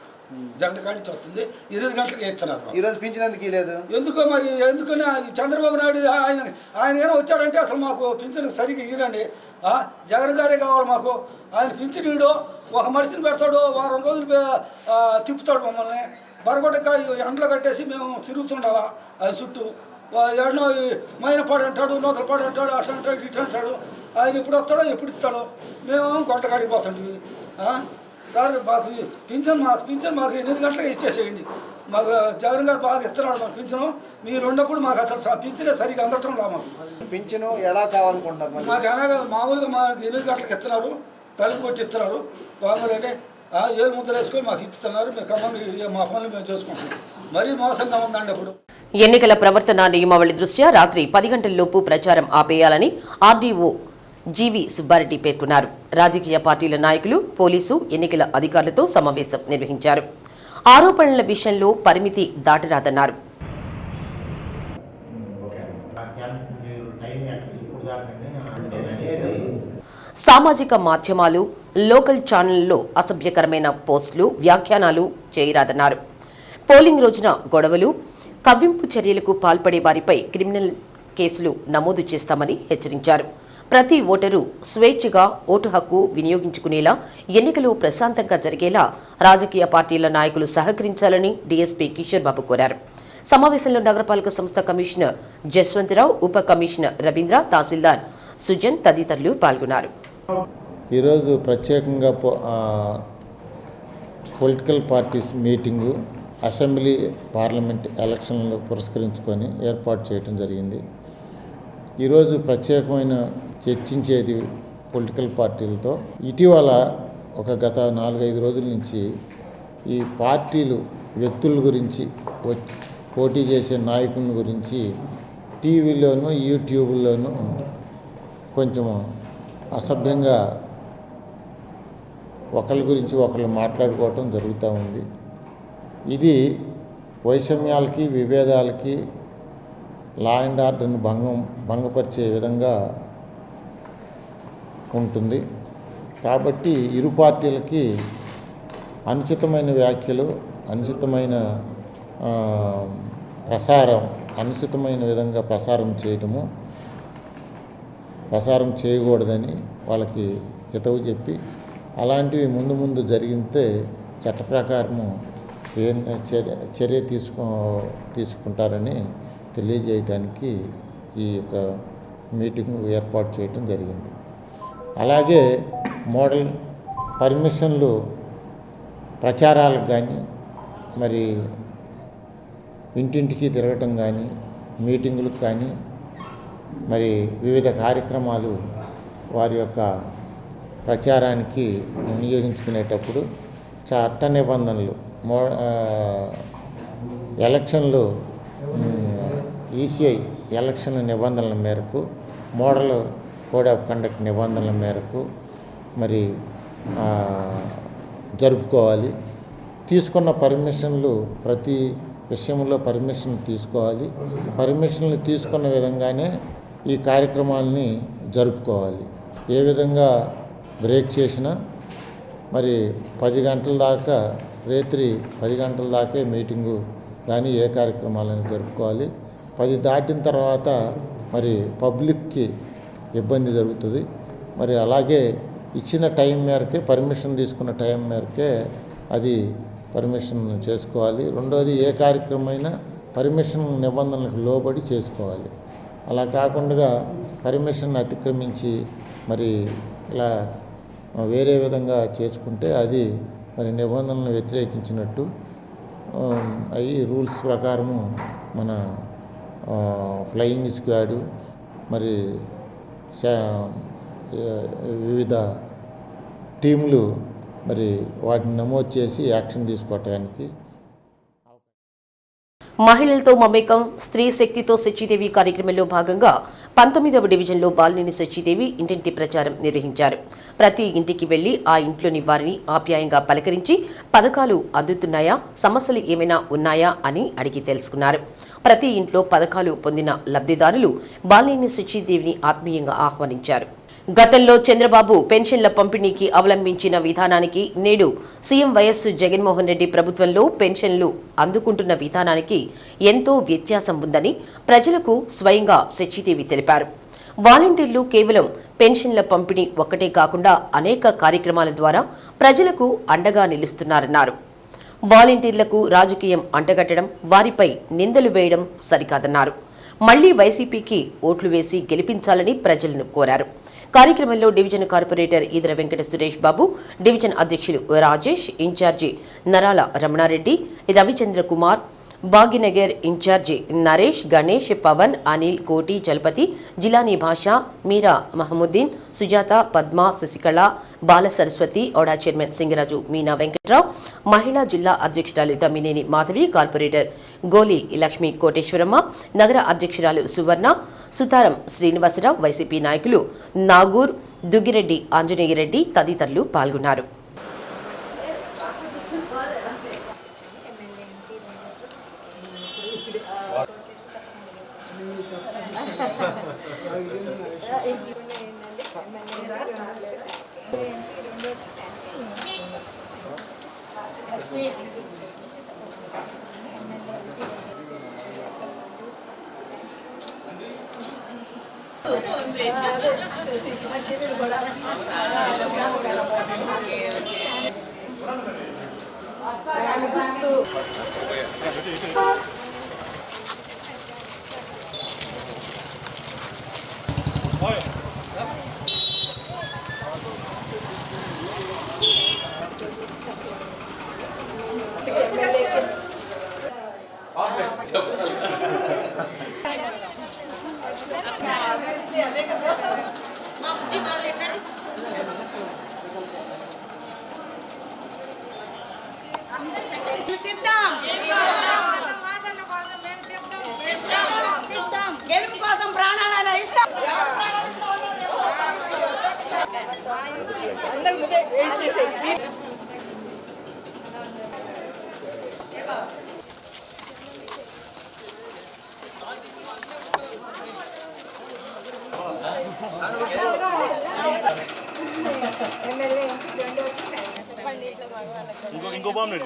జగన్ కానించి వస్తుంది. 8 గంటలకు ఇస్తున్నారు. ఈరోజు పింఛన్ ఎందుకు లేదు? ఎందుకో మరి ఎందుకని చంద్రబాబు నాయుడు ఆయన ఏమైనా వచ్చాడంటే అసలు మాకు పింఛన్ సరిగ్గా ఇవ్వండి. జగన్ గారే కావాలి మాకు. ఆయన పింఛన్ ఇవ్వడు, ఒక మనిషిని పెడతాడు, 1 వారం రోజులు తిప్పుతాడు మమ్మల్ని. బరగొడక ఎండలో కట్టేసి మేము తిరుగుతుండాలా ఆయన చుట్టూ. ఎన్నో మైనపాడు అంటాడు, నూతలపాడు అంటాడు, అట్లా అంటాడు, ఇట్లా అంటాడు. ఆయన ఎప్పుడు వస్తాడో ఎప్పుడు ఇస్తాడో. మేము గొడ్డకాడికి పోతుంటివి. సార్ మాకు పింఛన్ 8 గంటలకు ఇచ్చేసేయండి. మాకు జగన్ గారు బాగా ఇస్తున్నాడు మాకు పింఛను. మీరు ఉన్నప్పుడు మాకు అసలు పింఛనే సరిగ్గా అందటం రా. మాకు పింఛను ఎలా కావాలనుకుంటున్నారు? మాకు అలాగా మామూలుగా మాకు 8 గంటలకు ఇస్తున్నారు, తలుపు కొట్టి ఇస్తున్నారు. మామూలుగానే 7 ముద్రలు వేసుకొని మాకు ఇస్తున్నారు. మా పనులు మేము చేసుకుంటున్నాం. మరీ మోసంగా ఉందండి. అప్పుడు ఎన్నికల ప్రవర్తన నియమావళి దృష్ట్యా రాత్రి 10 గంటల్లోపు ప్రచారం ఆపేయాలని ఆర్డీఓ జీవి సుబ్బారెడ్డి పేర్కొన్నారు. రాజకీయ పార్టీల నాయకులు, పోలీసు, ఎన్నికల అధికారులతో సమావేశం నిర్వహించారు. ఆరోపణల విషయంలో పరిమితి దాటరాదన్నారు. సామాజిక మాధ్యమాలు, లోకల్ ఛానళ్లలో అసభ్యకరమైన పోస్టులు, వ్యాఖ్యానాలు చేయరాదన్నారు. పోలింగ్ రోజున గొడవలు, కవ్వింపు చర్యలకు పాల్పడే వారిపై క్రిమినల్ కేసులు నమోదు చేస్తామని హెచ్చరించారు. ప్రతి ఓటరు స్వేచ్ఛగా ఓటు హక్కు వినియోగించుకునేలా, ఎన్నికలు ప్రశాంతంగా జరిగేలా రాజకీయ పార్టీల నాయకులు సహకరించాలని డీఎస్పీ కిషోర్ బాబు కోరారు. సమావేశంలో నగరపాలక సంస్థ కమిషనర్ జస్వంతరావు, ఉప కమిషనర్ రవీంద్ర, తహసీల్దార్ సుజన్ తదితరులు పాల్గొన్నారు. ఈరోజు ప్రత్యేకంగా political parties meeting assembly parliament ఎలక్షన్లు పురస్కరించుకొని ఏర్పాటు చేయడం జరిగింది. ఈరోజు ప్రత్యేకమైన చర్చించేది పొలిటికల్ పార్టీలతో. ఇటీవల గత 4-5 రోజుల నుంచి ఈ పార్టీలు వ్యక్తుల గురించి, పోటీ చేసే నాయకుల గురించి టీవీలోనూ యూట్యూబ్లోనూ కొంచెం అసభ్యంగా ఒకరి గురించి ఒకళ్ళు మాట్లాడుకోవటం జరుగుతూ ఉంది. ఇది వైషమ్యాలకి, విభేదాలకి, లా అండ్ ఆర్డర్ను భంగపరిచే విధంగా ఉంటుంది. కాబట్టి ఇరు పార్టీలకి అనుచితమైన వ్యాఖ్యలు, అనుచితమైన అనుచితమైన విధంగా ప్రసారం చేయకూడదని వాళ్ళకి హితవు చెప్పి, అలాంటివి ముందు జరిగితే చట్ట ప్రకారము చర్య తీసుకుంటారని తెలియజేయడానికి ఈ యొక్క మీటింగ్ ఏర్పాటు చేయడం జరిగింది. అలాగే మోడల్ పర్మిషన్లు ప్రచారాలకు కానీ, మరి ఇంటింటికి తిరగటం కానీ, మీటింగులకు కానీ, మరి వివిధ కార్యక్రమాలు వారి యొక్క ప్రచారానికి వినియోగించుకునేటప్పుడు చట్ట నిబంధనలు ఎలక్షన్లు ఈసీఐ ఎలక్షన్ నిబంధనల మేరకు మోడల్ కోడ్ ఆఫ్ కండక్ట్ నిబంధనల మేరకు మరి జరుపుకోవాలి. తీసుకున్న పర్మిషన్లు ప్రతి విషయంలో పర్మిషన్ తీసుకోవాలి. పర్మిషన్లు తీసుకున్న విధంగానే ఈ కార్యక్రమాలని జరుపుకోవాలి. ఏ విధంగా బ్రేక్ చేసినా మరి 10 గంటల దాకా రాత్రి 10 గంటల దాకే మీటింగు కానీ ఏ కార్యక్రమాలను జరుపుకోవాలి. 10 దాటిన తర్వాత మరి పబ్లిక్కి ఇబ్బంది జరుగుతుంది. మరి అలాగే ఇచ్చిన టైం మేరకే పర్మిషన్ తీసుకున్న టైం మేరకే అది పర్మిషన్ చేసుకోవాలి. రెండోది ఏ కార్యక్రమమైనా పర్మిషన్ నిబంధనలకు లోబడి చేసుకోవాలి. అలా కాకుండా పర్మిషన్ అతిక్రమించి మరి ఇలా వేరే విధంగా చేసుకుంటే అది మరి నిబంధనలను వ్యతిరేకించినట్టు. అవి రూల్స్ ప్రకారము మన ఫ్లయింగ్ స్క్వాడు మరి వివిధ టీంలు మరి వాటిని నమోదు చేసి యాక్షన్ తీసుకోవటానికి. మహిళలతో మమేకం స్త్రీ శక్తితో సచ్చిదేవి కార్యక్రమంలో భాగంగా 19వ డివిజన్లో బాలినేని సచ్చిదేవి ఇంటింటి ప్రచారం నిర్వహించారు. ప్రతి ఇంటికి వెళ్లి ఆ ఇంట్లోని వారిని ఆప్యాయంగా పలకరించి పథకాలు అందుతున్నాయా, సమస్యలు ఏమైనా ఉన్నాయా అని అడిగి తెలుసుకున్నారు. ప్రతి ఇంట్లో పథకాలు పొందిన లబ్ధిదారులు బాలినేని సచ్చిదేవిని ఆత్మీయంగా ఆహ్వానించారు. గతంలో చంద్రబాబు పెన్షన్ల పంపిణీకి అవలంబించిన విధానానికి నేడు సీఎం వైఎస్ జగన్మోహన్ రెడ్డి ప్రభుత్వంలో పెన్షన్లు అందుకుంటున్న విధానానికి ఎంతో వ్యత్యాసం ఉందని ప్రజలకు స్వయంగా సచ్చిదేవి తెలిపారు. వాలంటీర్లు కేవలం పెన్షన్ల పంపిణీ ఒక్కటే కాకుండా అనేక కార్యక్రమాల ద్వారా ప్రజలకు అండగా నిలుస్తున్నారన్నారు. వాలంటీర్లకు రాజకీయం అంటగట్టడం, వారిపై నిందలు వేయడం సరికాదన్నారు. మళ్లీ వైసీపీకి ఓట్లు వేసి గెలిపించాలని ప్రజలను కోరారు. కార్యక్రమంలో division corporator Eedara Venkata Suresh Babu, division అధ్యక్షులు రాజేష్, ఇన్ఛార్జి నరాల రమణారెడ్డి, రవిచంద్ర కుమార్, భాగ్యనగర్ ఇన్ఛార్జి నరేష్, గణేష్, పవన్, అనిల్, కోటి, చలపతి, జిలానీ భాష, మీరా మహముద్దీన్, సుజాత, పద్మ, శశికళ, బాల సరస్వతి, ఓడా చైర్మన్ సింగరాజు, మీనా వెంకట్రావు, మహిళా జిల్లా అధ్యక్షురాలు తమ్మినేని మాధవి, కార్పొరేటర్ గోలి లక్ష్మీ కోటేశ్వరమ్మ, నగర అధ్యక్షురాలు సువర్ణ, సుతారం శ్రీనివాసరావు, వైసీపీ నాయకులు నాగూర్, దుగ్గిరెడ్డి ఆంజనేయరెడ్డి తదితరులు పాల్గొన్నారు. గెలుపు కోసం ప్రాణాలను ఇస్తాం. అందరూ వెయిట్ చేసే ఇంకో బాంబు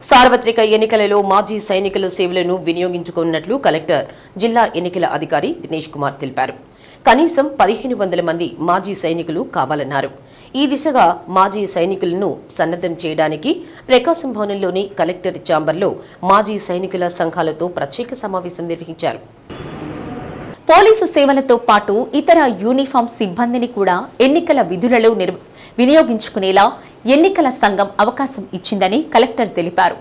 సార్వత్రిక ఎన్నికలలో మాజీ సైనికుల సేవలను వినియోగించుకున్నట్లు కలెక్టర్, జిల్లా ఎన్నికల అధికారి దినేష్ కుమార్ తెలిపారు. కనీసం 1500 మంది మాజీ సైనికులు కావాలన్నారు. ఈ దిశగా మాజీ సైనికులను సన్నద్ధం చేయడానికి ప్రకాశం భవనంలోని కలెక్టర్ ఛాంబర్లో మాజీ సైనికుల సంఘాలతో ప్రత్యేక సమావేశం నిర్వహించారు. పోలీసు సేవలతో పాటు ఇతర యూనిఫామ్ సిబ్బందిని కూడా ఎన్నికల విధులలో వినియోగించుకునేలా ఎన్నికల సంఘం అవకాశం ఇచ్చిందని కలెక్టర్ తెలిపారు.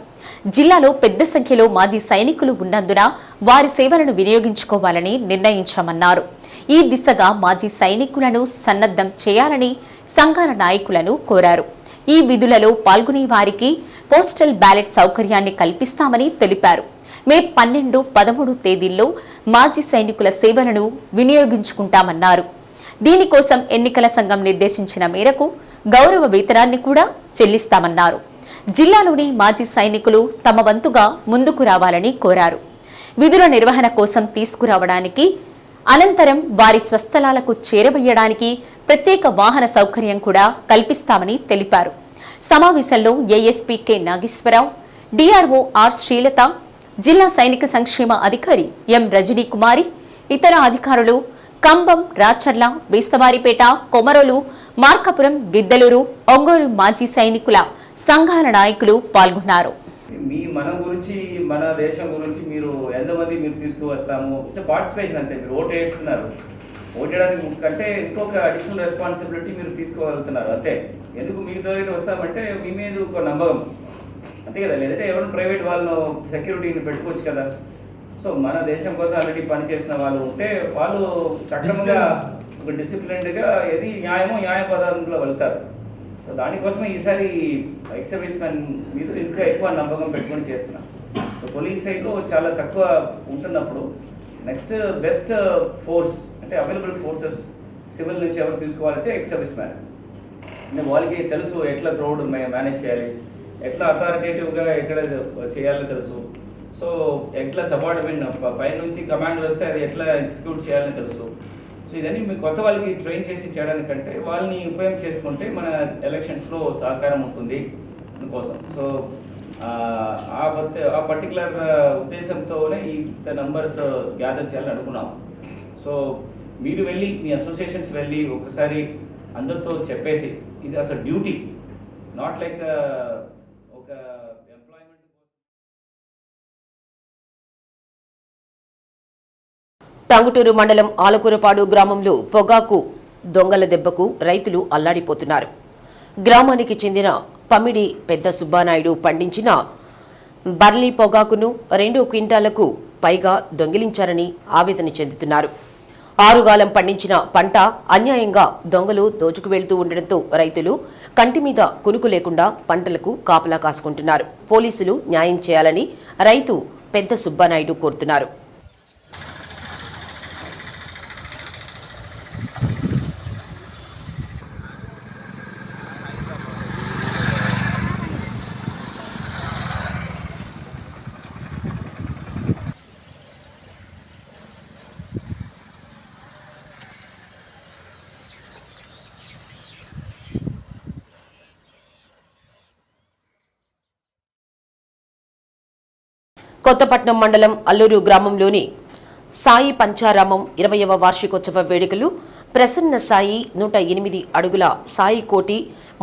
జిల్లాలో పెద్ద సంఖ్యలో మాజీ సైనికులు ఉన్నందున వారి సేవలను వినియోగించుకోవాలని నిర్ణయించామన్నారు. ఈ దిశగా మాజీ సైనికులను సన్నద్ధం చేయాలని సంఘాల నాయకులను కోరారు. ఈ విధులలో పాల్గొనే వారికి పోస్టల్ బ్యాలెట్ సౌకర్యాన్ని కల్పిస్తామని తెలిపారు. మే 12, 13 తేదీల్లో మాజీ సైనికుల సేవలను వినియోగించుకుంటామన్నారు. దీనికోసం ఎన్నికల సంఘం నిర్దేశించిన మేరకు గౌరవ వేతనాన్ని కూడా చెల్లిస్తామన్నారు. జిల్లాలోని మాజీ సైనికులు తమ వంతుగా ముందుకు రావాలని కోరారు. విధుల నిర్వహణ కోసం తీసుకురావడానికి, అనంతరం వారి స్వస్థలాలకు చేరవేయడానికి ప్రత్యేక వాహన సౌకర్యం కూడా కల్పిస్తామని తెలిపారు. సమావేశంలో ASP K Nageswara Rao, DRO R Srilatha, జిల్లా సైనిక సంక్షేమ అధికారి ఎం రజనీ కుమారి, ఇతర అధికారులు కంబం, రాచర్ల, బేస్తవారిపేట, కొమరోలు, మార్కాపురం, గిద్దలూరు, ఒంగోలు మాజీ సైనికుల సంఘాల నాయకులు పాల్గొన్నారు. మన గురించి, మన దేశం గురించి మీరు ఎంతమంది మీరు తీసుకువస్తాము, ఇట్స్ పార్టిసిపేషన్ అంతే. మీరు ఓటు వేస్తున్నారు, ఓటేయడానికి కంటే ఇంకొక అడిషనల్ రెస్పాన్సిబిలిటీ మీరు తీసుకోగలుగుతున్నారు అంతే. ఎందుకు మీ దగ్గర వస్తామంటే మీ మీద ఒక నమ్మకం అంతే కదా, లేదంటే ఎవరైనా ప్రైవేట్ వాళ్ళను సెక్యూరిటీని పెట్టుకోవచ్చు కదా. సో మన దేశం కోసం ఆల్రెడీ పనిచేసిన వాళ్ళు ఉంటే వాళ్ళు చక్రమంగా ఒక డిసిప్లిన్డ్గా ఏది న్యాయమో న్యాయపదంలో వెళ్తారు. సో దానికోసమే ఈసారి ఎక్స్ సర్వీస్ మ్యాన్ మీద ఇంకా ఎక్కువ నమ్మకం పెట్టుకొని చేస్తున్నాం. సో పోలీస్ సైడ్లో చాలా తక్కువ ఉంటున్నప్పుడు నెక్స్ట్ బెస్ట్ ఫోర్స్ అంటే అవైలబుల్ ఫోర్సెస్ సివిల్ నుంచి ఎవరు తీసుకోవాలంటే ఎక్స్ సర్వీస్ మ్యాన్. అంటే వాళ్ళకి తెలుసు ఎట్లా క్రౌడ్ మేనేజ్ చేయాలి, ఎట్లా అథారిటేటివ్గా ఎక్కడ చేయాలో తెలుసు. సో ఎట్లా సబార్డినేట్ పైనుంచి కమాండ్ వస్తే అది ఎట్లా ఎగ్జిక్యూట్ చేయాలని తెలుసు. సో ఇదన్నీ మీ కొత్త వాళ్ళకి ట్రైన్ చేసి చేయడానికంటే వాళ్ళని ఉపయోగం చేసుకుంటే మన ఎలక్షన్స్లో సహకారం ఉంటుంది అందుకోసం. సో ఆ పర్టికులర్ ఉద్దేశంతోనే ఇంత నంబర్స్ గ్యాదర్ చేయాలని అనుకున్నాం. సో మీరు వెళ్ళి మీ అసోసియేషన్స్ వెళ్ళి ఒకసారి అందరితో చెప్పేసి ఇది అసలు డ్యూటీ, నాట్ లైక్ ఒక ఎంప్లాయ్మెంట్. టంగుటూరు మండలం ఆలకూరపాడు గ్రామంలో పొగాకు దొంగల దెబ్బకు రైతులు అల్లాడిపోతున్నారు. గ్రామానికి చెందిన పమిడి పెద్ద సుబ్బానాయుడు పండించిన బర్లీ పొగాకును 2 క్వింటాలకు పైగా దొంగిలించారని ఆవేదన చెందుతున్నారు. ఆరుగాలం పండించిన పంట అన్యాయంగా దొంగలు దోచుకు వెళ్తూ ఉండడంతో రైతులు కంటి మీద కునుకు లేకుండా పంటలకు కాపలా కాసుకుంటున్నారు. పోలీసులు న్యాయం చేయాలని రైతు పెద్ద సుబ్బానాయుడు కోరుతున్నారు. కొత్తపట్నం మండలం అల్లూరు గ్రామంలోని సాయి పంచారామం 20వ వార్షికోత్సవ వేడుకలు ప్రసన్న సాయి 108 అడుగుల సాయి కోటి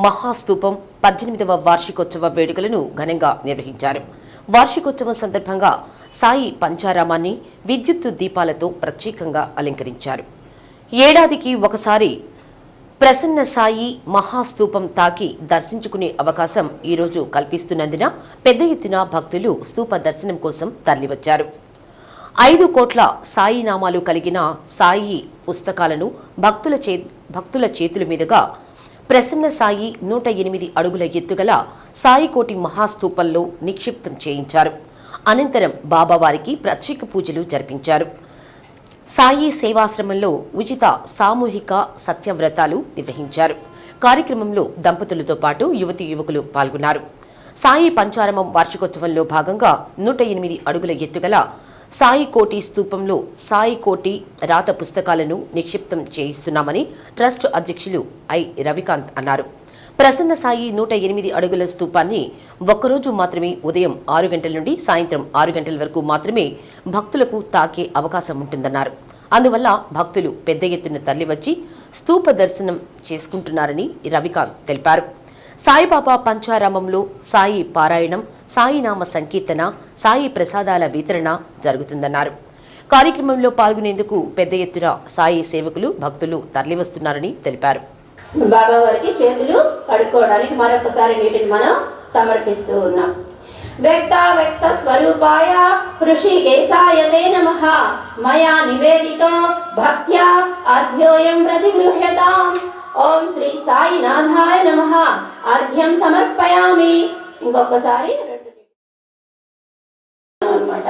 మహాస్తూపం 18వ వార్షికోత్సవ వేడుకలను ఘనంగా నిర్వహించారు. వార్షికోత్సవం సందర్భంగా సాయి పంచారామాన్ని విద్యుత్తు దీపాలతో ప్రత్యేకంగా అలంకరించారు. ఏడాదికి ఒకసారి ప్రసన్న సాయి మహాస్తూపం తాకి దర్శించుకునే అవకాశం ఈరోజు కల్పిస్తున్నందున పెద్ద ఎత్తున భక్తులు స్తూప దర్శనం కోసం తరలివచ్చారు. 5 కోట్ల సాయి నామాలు కలిగిన సాయి పుస్తకాలను భక్తుల చేతుల మీదుగా ప్రసన్న సాయి 108 అడుగుల ఎత్తుగల సాయి కోటి మహాస్తూపంలో నిక్షిప్తం చేయించారు. అనంతరం బాబావారికి ప్రత్యేక పూజలు జరిపించారు. సాయి సేవాశ్రమంలో ఉచిత సామూహిక సత్యవ్రతాలు నిర్వహించారు. కార్యక్రమంలో దంపతులతో పాటు యువతీ యువకులు పాల్గొన్నారు. సాయి పంచారామం వార్షికోత్సవంలో భాగంగా 108 అడుగుల ఎత్తుగల సాయి కోటి స్తూపంలో సాయి కోటి రాత పుస్తకాలను నిక్షిప్తం చేయిస్తున్నామని ట్రస్ట్ అధ్యక్షులు ఐ రవికాంత్ అన్నారు. ప్రసన్న సాయి 108 అడుగుల స్తూపాన్ని ఒక్కరోజు మాత్రమే ఉదయం 6 గంటల నుండి సాయంత్రం 6 గంటల వరకు మాత్రమే భక్తులకు తాకే అవకాశం ఉంటుందన్నారు. అందువల్ల భక్తులు పెద్ద ఎత్తున తరలివచ్చి స్తూప దర్శనం చేసుకుంటున్నారని రవికాంత్ తెలిపారు. సాయిబాబా పంచారామంలో సాయి పారాయణం, సాయినామ సంకీర్తన, సాయి ప్రసాదాల వితరణ జరుగుతుందన్నారు. కార్యక్రమంలో పాల్గొనేందుకు పెద్ద ఎత్తున సాయి సేవకులు భక్తులు తరలివస్తున్నారని తెలిపారు. బాబా వారికి చేతులు కడుక్కోవడానికి మరొకసారి నీటిని మనం సమర్పిస్తూ ఉన్నాం. వ్యక్త స్వరూపాయ ఋషికేశాయ తే నమః మయా నివేదితో భక్త్యా అర్ఘ్యోయం ప్రతిగృహ్యతాం. ఓం శ్రీ సాయినాథాయ నమః అర్ఘ్యం సమర్పయామి. ఇంకొకసారి అన్నమాట.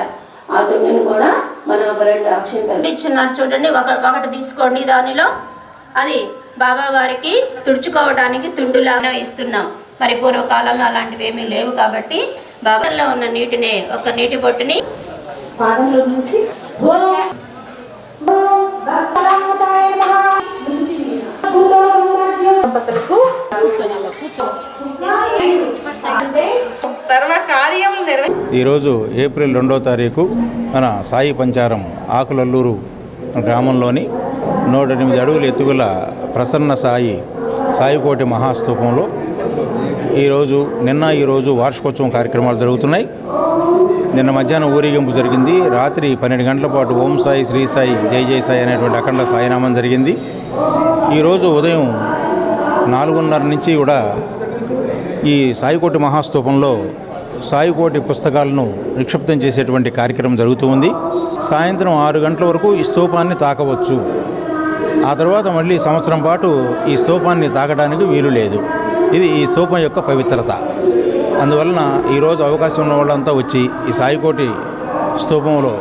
ఆ తుండిని కూడా మనం ఒక 2 అక్షంతలు ఇచ్చున్నారు చూడండి. ఒకటి తీసుకోండి. దానిలో అది బాబా వారికి తుడుచుకోవడానికి తుండులాగా ఇస్తున్నాం. మరి పూర్వకాలంలో అలాంటివి ఏమీ లేవు కాబట్టి బాబాలో ఉన్న నీటిని ఒక నీటి బొట్టుని పాదంలో నుంచి ఈరోజు ఏప్రిల్ 2వ తారీఖు మన సాయి పంచారం ఆకులల్లూరు గ్రామంలోని 108 అడుగుల ఎత్తుగల ప్రసన్న సాయికోటి మహాస్తూపంలో ఈరోజు వార్షికోత్సవం కార్యక్రమాలు జరుగుతున్నాయి. నిన్న మధ్యాహ్నం ఊరేగింపు జరిగింది. రాత్రి 12 గంటల పాటు ఓం సాయి, శ్రీ సాయి, జై జై సాయి అనేటువంటి అఖండ సాయినామం జరిగింది. ఈరోజు ఉదయం 4:30 నుంచి కూడా ఈ సాయికోటి మహాస్తూపంలో సాయికోటి పుస్తకాలను నిక్షిప్తం చేసేటువంటి కార్యక్రమం జరుగుతూ ఉంది. సాయంత్రం 6 గంటల వరకు ఈ స్తూపాన్ని తాకవచ్చు. ఆ తర్వాత మళ్ళీ సంవత్సరం పాటు ఈ స్తూపాన్ని తాకడానికి వీలు లేదు. ఇది ఈ స్తూపం యొక్క పవిత్రత. అందువలన ఈరోజు అవకాశం ఉన్న వాళ్ళంతా వచ్చి ఈ సాయికోటి స్తూపంలో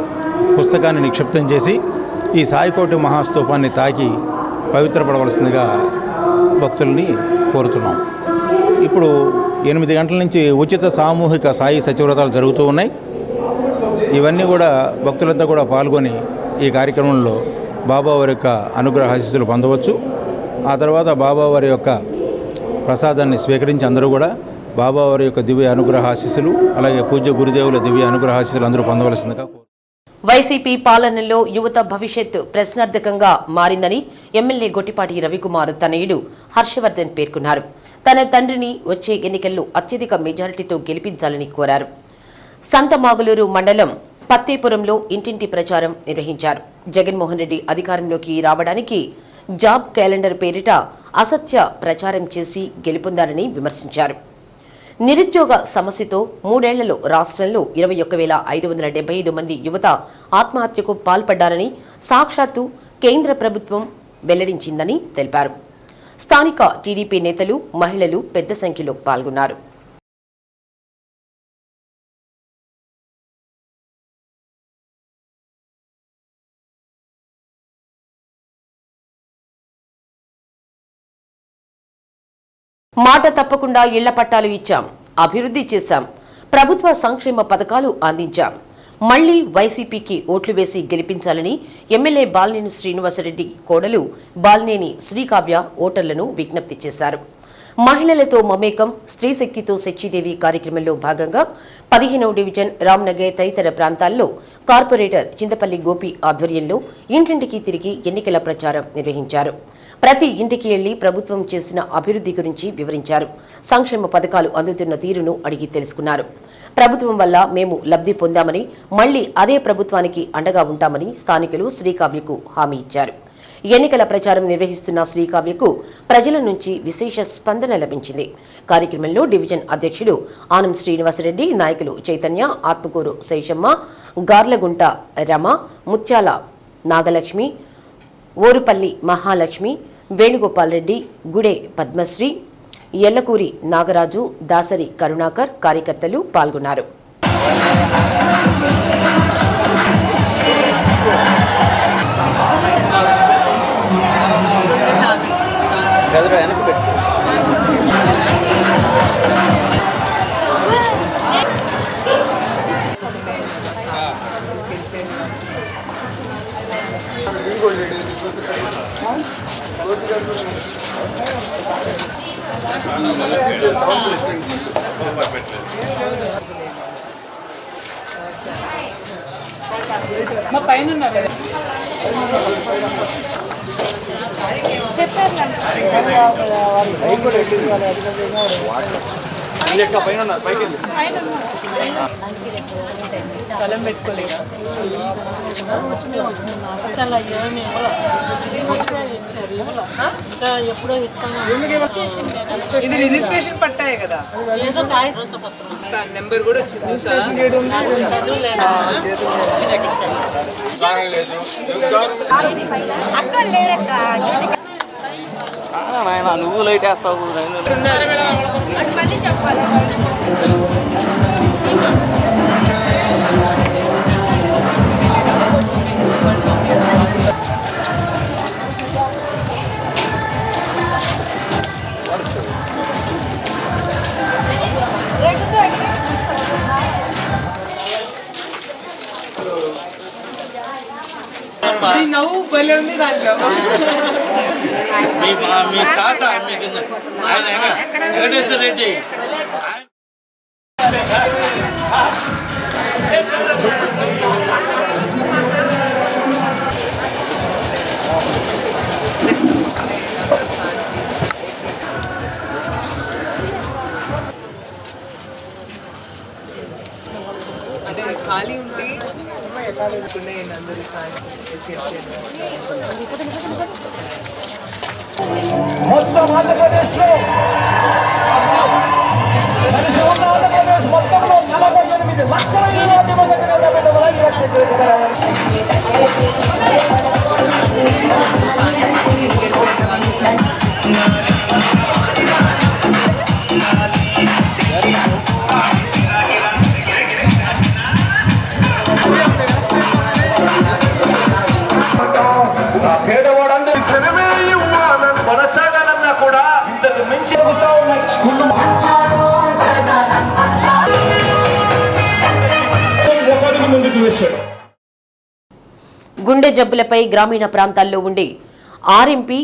పుస్తకాన్ని నిక్షిప్తం చేసి ఈ సాయికోటి మహాస్తూపాన్ని తాకి పవిత్రపడవలసిందిగా భక్తుల్ని కోరుతున్నాం. ఇప్పుడు 8 గంటల నుంచి ఉచిత సామూహిక సాయి సత్యవ్రతాలు జరుగుతూ ఉన్నాయి. ఇవన్నీ కూడా భక్తులంతా కూడా పాల్గొని ఈ కార్యక్రమంలో బాబావారి యొక్క అనుగ్రహ ఆశీస్సులు పొందవచ్చు. ఆ తర్వాత బాబావారి యొక్క ప్రసాదాన్ని స్వీకరించి అందరూ కూడా బాబావారి యొక్క దివ్య అనుగ్రహ ఆశీస్సులు, అలాగే పూజ్య గురుదేవుల దివ్య అనుగ్రహ ఆశీస్సులు అందరూ పొందవలసిందిగా. వైసీపీ పాలనలో యువత భవిష్యత్తు ప్రశ్నార్థకంగా మారిందని ఎమ్మెల్యే గొట్టిపాటి రవికుమార్ తనయుడు హర్షవర్ధన్ పేర్కొన్నారు. తన తండ్రిని వచ్చే ఎన్నికల్లో అత్యధిక మెజారిటీతో గెలిపించాలని కోరారు. సంతమాగులూరు మండలం పత్తేపురంలో ఇంటింటి ప్రచారం నిర్వహించారు. జగన్మోహన్ రెడ్డి అధికారంలోకి రావడానికి జాబ్ క్యాలెండర్ పేరిట అసత్య ప్రచారం చేసి గెలుపొందారని విమర్శించారు. నిరుద్యోగ సమస్యతో 3 ఏళ్లలో రాష్ట్రంలో 21,575 మంది యువత ఆత్మహత్యకు పాల్పడ్డారని సాక్షాత్తు కేంద్ర ప్రభుత్వం వెల్లడించిందని తెలిపారు. స్థానిక టీడీపీ నేతలు, మహిళలు పెద్ద సంఖ్యలో పాల్గొన్నారు. మాట తప్పకుండా ఇళ్ల పట్టాలు ఇచ్చాం, అభివృద్ధి చేశాం, ప్రభుత్వ సంక్షేమ పథకాలు అందించాం. మళ్లీ వైసీపీకి ఓట్లు వేసి గెలిపించాలని ఎమ్మెల్యే బాలినేని శ్రీనివాసరెడ్డి కోడలు బాలినేని శ్రీకావ్య ఓటర్లను విజ్ఞప్తి చేశారు. మహిళలతో మమేకం, స్త్రీ శక్తితో శక్తిదేవి కార్యక్రమంలో భాగంగా 15వ డివిజన్ రామ్నగర్ తదితర ప్రాంతాల్లో కార్పొరేటర్ చింతపల్లి గోపి ఆధ్వర్యంలో ఇంటింటికి తిరిగి ఎన్నికల ప్రచారం నిర్వహించారు. ప్రతి ఇంటికి వెళ్లి ప్రభుత్వం చేసిన అభివృద్ధి గురించి వివరించారు. సంక్షేమ పథకాలు అందుతున్న తీరును అడిగి తెలుసుకున్నారు. ప్రభుత్వం వల్ల మేము లబ్ధి పొందామని, మళ్లీ అదే ప్రభుత్వానికి అండగా ఉంటామని స్థానికులు శ్రీకావ్యకు హామీ ఇచ్చారు. ఎన్నికల ప్రచారం నిర్వహిస్తున్న శ్రీకావ్యకు ప్రజల నుంచి విశేష స్పందన లభించింది. కార్యక్రమంలో డివిజన్ అధ్యక్షుడు ఆనం శ్రీనివాసరెడ్డి, నాయకులు చైతన్య, ఆత్మకూరు శేషమ్మ, గార్లగుంట రమ, ముత్యాల నాగలక్ష్మి, ఓరుపల్లి మహాలక్ష్మి, వేణుగోపాల్ రెడ్డి, గుడే పద్మశ్రీ, ఎల్లకూరి నాగరాజు, దాసరి కరుణాకర్ కార్యకర్తలు పాల్గొన్నారు. మా పైన స్థలం పెట్టుకోలేదు ఎప్పుడో ఇస్తాను ఇది రిజిస్ట్రేషన్ పట్టాయి కదా నెంబర్ కూడా వచ్చింది అక్కడ లేరక్క నువ్వు లైట్ వేస్తావు మళ్ళీ చెప్పాలి నవ్వు భలే ఉంది దాంట్లో మీ తాత ఆయన వెంకటేశ్వర రెడ్డి అదే ఖాళీ ఉంటే అందరూ మొత్తం ఆంధ్రప్రదేశ్లో మొత్తంలో 48 లక్షల పేదవాడందరూ క్షణమే ఇవ్వాలని కొనసాగాలన్నా కూడా ఇంతకు మించి ముందుకు వేశాడు. గుండె జబ్బులపై గ్రామీణ ప్రాంతాల్లో ఉండే ఆర్ఎంపీ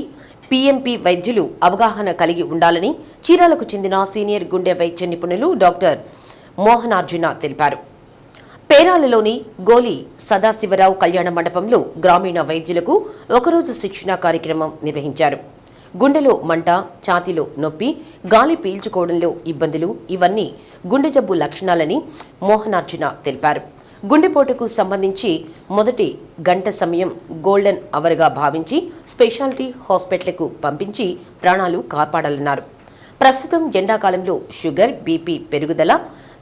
పీఎంపీ వైద్యులు అవగాహన కలిగి ఉండాలని చీరాలకు చెందిన సీనియర్ గుండె వైద్య నిపుణులు డాక్టర్ మోహనార్జున తెలిపారు. పేరాలలోని గోలి సదాశివరావు కళ్యాణ మండపంలో గ్రామీణ వైద్యులకు ఒకరోజు శిక్షణ కార్యక్రమం నిర్వహించారు. గుండెలో మంట, ఛాతీలో నొప్పి, గాలి పీల్చుకోవడంలో ఇబ్బందులు ఇవన్నీ గుండె జబ్బు లక్షణాలని మోహనార్జున తెలిపారు. గుండెపోటుకు సంబంధించి మొదటి గంట సమయం గోల్డెన్ అవర్గా భావించి స్పెషాలిటీ హాస్పిటల్కు పంపించి ప్రాణాలు కాపాడాలన్నారు. ప్రస్తుతం ఎండాకాలంలో షుగర్, బీపీ పెరుగుదల,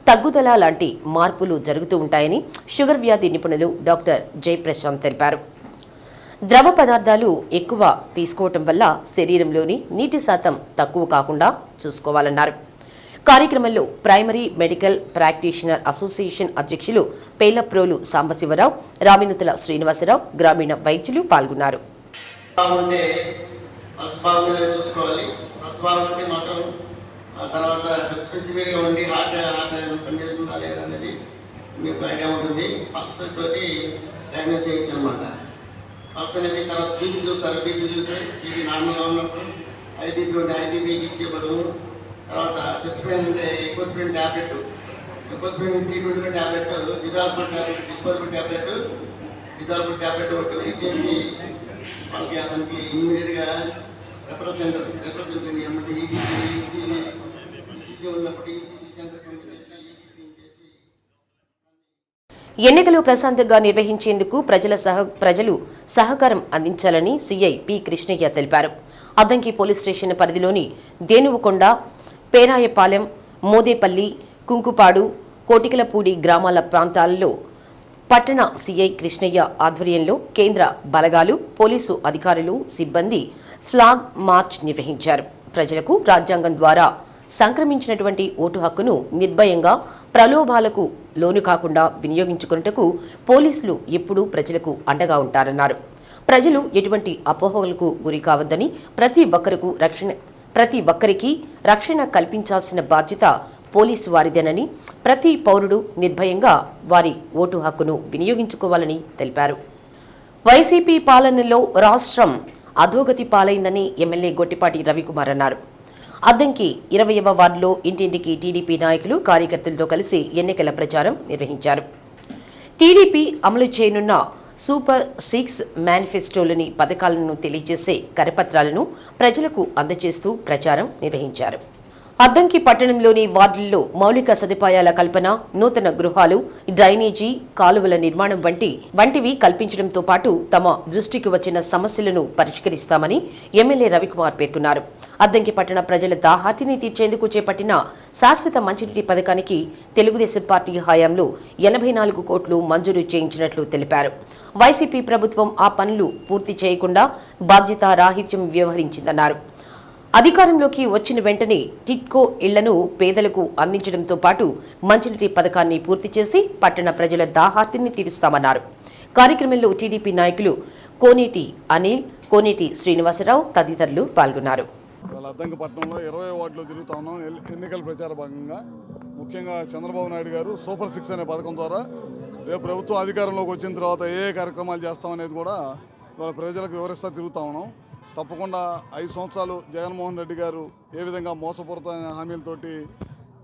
తగ్గుదల లాంటి మార్పులు జరుగుతూ ఉంటాయని షుగర్ వ్యాధి నిపుణులు డాక్టర్ జయప్రశాంత్ తెలిపారు. ద్రవ పదార్థాలు ఎక్కువ తీసుకోవటం వల్ల శరీరంలోని నీటి శాతం తక్కువ కాకుండా చూసుకోవాలన్నారు. కార్యక్రమంలో ప్రైమరీ మెడికల్ ప్రాక్టీషనర్ అసోసియేషన్ అధ్యక్షులు పేలప్రోలు సాంబశివరావు, రామినుతుల శ్రీనివాసరావు, గ్రామీణ వైద్యులు పాల్గొన్నారు. తర్వాత జస్ట్ సివియర్గా ఉండి హార్ట్ పనిచేస్తుందా లేదా అనేది మీకు ఐడియా ఉంటుంది. పల్స్ తోటి డయాగ్నోస్ చేయొచ్చు అనమాట. పల్స్ అనేది తర్వాత బీపీ చూస్తారు. బీపీ చూస్తే బీపీ నార్మల్గా ఉన్నప్పుడు ఐబీపీ ఉంటే ఐబీపీకి ఇచ్చేపడము. తర్వాత చెస్ట్ పెయిన్ ఉంటే Ecosprin tablet, Ecosprin 320 tablet, dissolvable tablet, disposable tablet ఒకటి ఇచ్చేసి వాళ్ళకి అతనికి ఇమ్మీడియట్గా రెఫరల్ సెంటర్ ఏమంటే ఈసీజీ ఉన్నప్పుడు ఈసీజీ సెంటర్ పంపించేసి ఈసీజీ చేసి. ఎన్నికలు ప్రశాంతంగా నిర్వహించేందుకు ప్రజలు సహకారం అందించాలని సీఐ పి కృష్ణయ్య తెలిపారు. అద్దంకి పోలీస్ స్టేషన్ పరిధిలోని దేనువుకొండ, పేరాయపాలెం, మోదేపల్లి, కుంకుపాడు, కోటికలపూడి గ్రామాల ప్రాంతాల్లో పట్టణ సీఐ కృష్ణయ్య ఆధ్వర్యంలో కేంద్ర బలగాలు, పోలీసు అధికారులు, సిబ్బంది ఫ్లాగ్ మార్చ్ నిర్వహించారు. ప్రజలకు రాజ్యాంగం ద్వారా సంక్రమించినటువంటి ఓటు హక్కును నిర్భయంగా ప్రలోభాలకు లోను కాకుండా వినియోగించుకున్నట్టుకు పోలీసులు ఎప్పుడూ ప్రజలకు అండగా ఉంటారన్నారు. ప్రజలు ఎటువంటి అపోహలకు గురి కావద్దని, ప్రతి ఒక్కరికి రక్షణ కల్పించాల్సిన బాధ్యత పోలీసు వారిదేనని, ప్రతి పౌరుడు నిర్భయంగా వారి ఓటు హక్కును వినియోగించుకోవాలని తెలిపారు. వైసీపీ పాలనలో రాష్ట్రం అధోగతి పాలైందని ఎమ్మెల్యే గొట్టిపాటి రవికుమార్ అన్నారు. అద్దంకి 20వ వార్డులో ఇంటింటికి టీడీపీ నాయకులు, కార్యకర్తలతో కలిసి ఎన్నికల ప్రచారం నిర్వహించారు. టీడీపీ అమలు చేయనున్న సూపర్ 6 మేనిఫెస్టోలోని పథకాలను తెలియజేసే కరపత్రాలను ప్రజలకు అందజేస్తూ ప్రచారం నిర్వహించారు. అద్దంకి పట్టణంలోని వార్డుల్లో మౌలిక సదుపాయాల కల్పన, నూతన గృహాలు, డ్రైనేజీ, కాలువల నిర్మాణం వంటివి కల్పించడంతో పాటు తమ దృష్టికి వచ్చిన సమస్యలను పరిష్కరిస్తామని ఎమ్మెల్యే రవికుమార్ పేర్కొన్నారు. అద్దంకి పట్టణ ప్రజల దాహార్తిని తీర్చేందుకు చేపట్టిన శాశ్వత మంచినీటి పథకానికి తెలుగుదేశం పార్టీ హయాంలో 84 కోట్లు మంజూరు చేయించినట్లు తెలిపారు. వైసీపీ ప్రభుత్వం ఆ పనులు పూర్తి చేయకుండా బాధ్యతారాహిత్యం వ్యవహరించిందన్నారు. అధికారంలోకి వచ్చిన వెంటనే టిట్కో ఇళ్లను పేదలకు అందించడంతో పాటు మంచినీటి పథకాన్ని పూర్తి చేసి పట్టణ ప్రజల దాహార్తిని తీరుస్తామన్నారు. కార్యక్రమంలో టీడీపీ నాయకులు కోనేటి అనిల్, కోనేటి శ్రీనివాసరావు తదితరులు పాల్గొన్నారు. అద్దంకి పట్టణంలో 20 వార్డులో తిరుగుతా ఉన్నాం. ఎన్నికల ప్రచార భాగంగా ముఖ్యంగా చంద్రబాబు నాయుడు గారు సూపర్ 6 అనే పథకం ద్వారా రేపు ప్రభుత్వం అధికారంలోకి వచ్చిన తర్వాత ఏ కార్యక్రమాలు చేస్తామనేది కూడా వాళ్ళ ప్రజలకు వివరిస్తూ తిరుగుతా ఉన్నాం. తప్పకుండా 5 సంవత్సరాలు జగన్మోహన్ రెడ్డి గారు ఏ విధంగా మోసపూరితమైన హామీలతోటి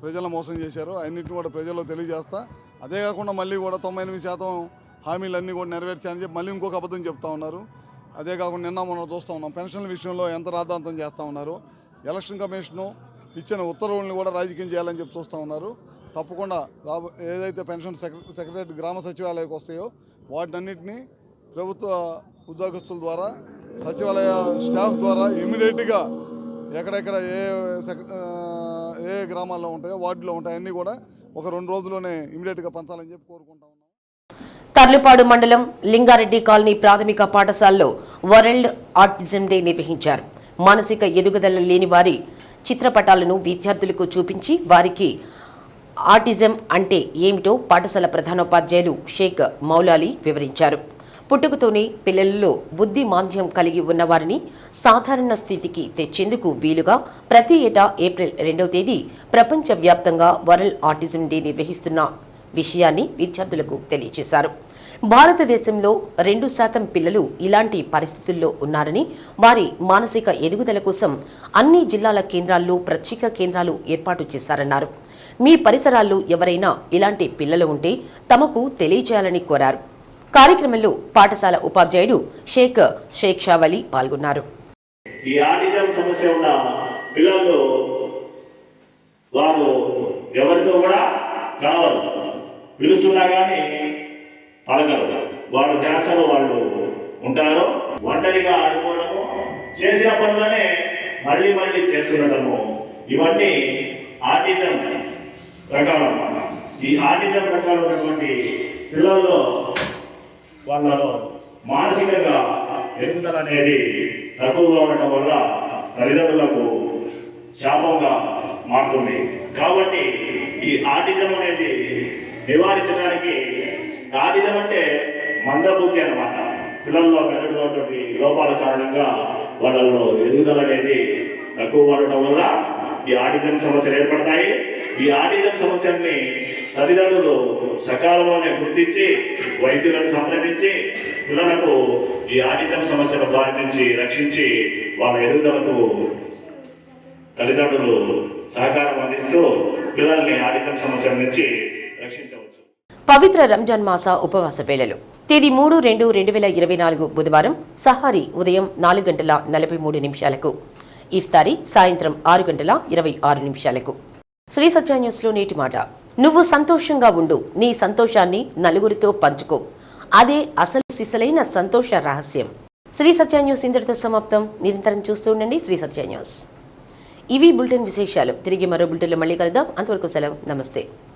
ప్రజలను మోసం చేశారో అన్నింటినీ కూడా ప్రజల్లో తెలియజేస్తా. అదే కాకుండా మళ్ళీ కూడా 98% హామీలన్నీ కూడా నెరవేర్చాయని చెప్పి మళ్ళీ ఇంకొక అబద్ధం చెప్తా ఉన్నారు. అదే కాకుండా నిన్న మనం చూస్తూ ఉన్నాం పెన్షన్ల విషయంలో ఎంత రాద్ధాంతం చేస్తూ ఉన్నారు. ఎలక్షన్ కమిషను ఇచ్చిన ఉత్తర్వులను కూడా రాజకీయం చేయాలని చెప్పి చూస్తూ ఉన్నారు. తప్పకుండా ఏదైతే పెన్షన్ సెక్రటరీ గ్రామ సచివాలయానికి వస్తాయో వాటినన్నింటినీ ప్రభుత్వ ఉద్యోగస్తుల ద్వారా సచివాలయ స్టాఫ్ ద్వారా ఇమీడియట్గా ఎక్కడెక్కడ ఏ గ్రామాల్లో ఉంటాయో వార్డులో ఉంటాయో అన్నీ కూడా ఒక 2 రోజుల్లోనే ఇమీడియట్గా పంచాలని చెప్పి కోరుకుంటా ఉన్నాం. తర్లుపాడు మండలం లింగారెడ్డి కాలనీ ప్రాథమిక పాఠశాలలో వరల్డ్ ఆటిజం డే నిర్వహించారు. మానసిక ఎదుగుదల లేని వారి చిత్రపటాలను విద్యార్థులకు చూపించి వారికి ఆటిజం అంటే ఏమిటో పాఠశాల ప్రధానోపాధ్యాయులు షేక్ మౌలాలి వివరించారు. పుట్టుకతోనే పిల్లలలో బుద్ధి మాంద్యం కలిగి ఉన్నవారిని సాధారణ స్థితికి తెచ్చేందుకు వీలుగా ప్రతి ఏటా ఏప్రిల్ 2వ తేదీ ప్రపంచవ్యాప్తంగా వరల్డ్ ఆటిజం డే నిర్వహిస్తున్న విషయాన్ని విద్యార్థులకు తెలియజేశారు. భారతదేశంలో 2% పిల్లలు ఇలాంటి పరిస్థితుల్లో ఉన్నారని, వారి మానసిక ఎదుగుదల కోసం అన్ని జిల్లాల కేంద్రాల్లో ప్రత్యేక కేంద్రాలు ఏర్పాటు చేశారన్నారు. మీ పరిసరాల్లో ఎవరైనా ఇలాంటి పిల్లలు ఉంటే తమకు తెలియజేయాలని కోరారు. కార్యక్రమంలో పాఠశాల ఉపాధ్యాయుడు షేక్ షావలి పాల్గొన్నారు. ఈ ఆటిజం సమస్య ఉన్న పిల్లలు వారు ఎవరితో కూడా కలవరు, పిలుస్తున్నా కానీ పలకరు. వాళ్ళ ధ్యాసలో వాళ్ళు ఉంటారు. ఒంటరిగా ఆడుకోవడము, చేసిన పనులనే మళ్ళీ మళ్ళీ చేస్తుండటము, ఇవన్నీ ఆటిజం రకాలు అన్నమాట. ఈ ఆటిజం రకాలు ఉన్నటువంటి పిల్లల్లో వాళ్ళలో మానసికంగా ఎదుగుదల అనేది తక్కువగా ఉండటం వల్ల తల్లిదండ్రులకు శాపంగా మారుతుంది. కాబట్టి ఈ ఆటిజం అనేది నివారించడానికి, ఆటిజం అంటే మందబుద్ధి అన్నమాట. పిల్లల్లో మెదడులో లోపాల కారణంగా వాళ్ళలో ఎదుగుదల అనేది తక్కువ ఉండటం వల్ల ఈ ఆటిజం సమస్యలు ఏర్పడతాయి. ఈ ఆటిజం సమస్యల్ని తల్లిదండ్రులు సకాలంలోనే గుర్తించి వైద్యులను సంప్రదించి పిల్లలకు ఈ ఆటిజం సమస్యల బారి నుంచి రక్షించి వాళ్ళ ఎదుగుదలకు తల్లిదండ్రులు సహకారం అందిస్తూ పిల్లల్ని ఆటిజం సమస్యల నుంచి రక్షించవచ్చు. పవిత్ర రంజాన్ మాస ఉపవాస వేళలు తేదీ 3-2-2024 బుధవారం సహారీ ఉదయం 4:43 ఇఫ్తారీ సాయంత్రం 6:26 శ్రీ సత్య న్యూస్లో నేటి మాట. నువ్వు సంతోషంగా ఉండు, నీ సంతోషాన్ని నలుగురితో పంచుకో, అదే అసలు సిసలైన సంతోష రహస్యం. శ్రీ సత్య న్యూస్ ఇంతటితో సమాప్తం. నిరంతరం చూస్తూ ఉండండి శ్రీ సత్య న్యూస్. ఇవి బులెటిన్ విశేషాలు. తిరిగి మరో బులెటిన్లో మళ్ళీ కలుద్దాం. అంతవరకు సెలవు. నమస్తే.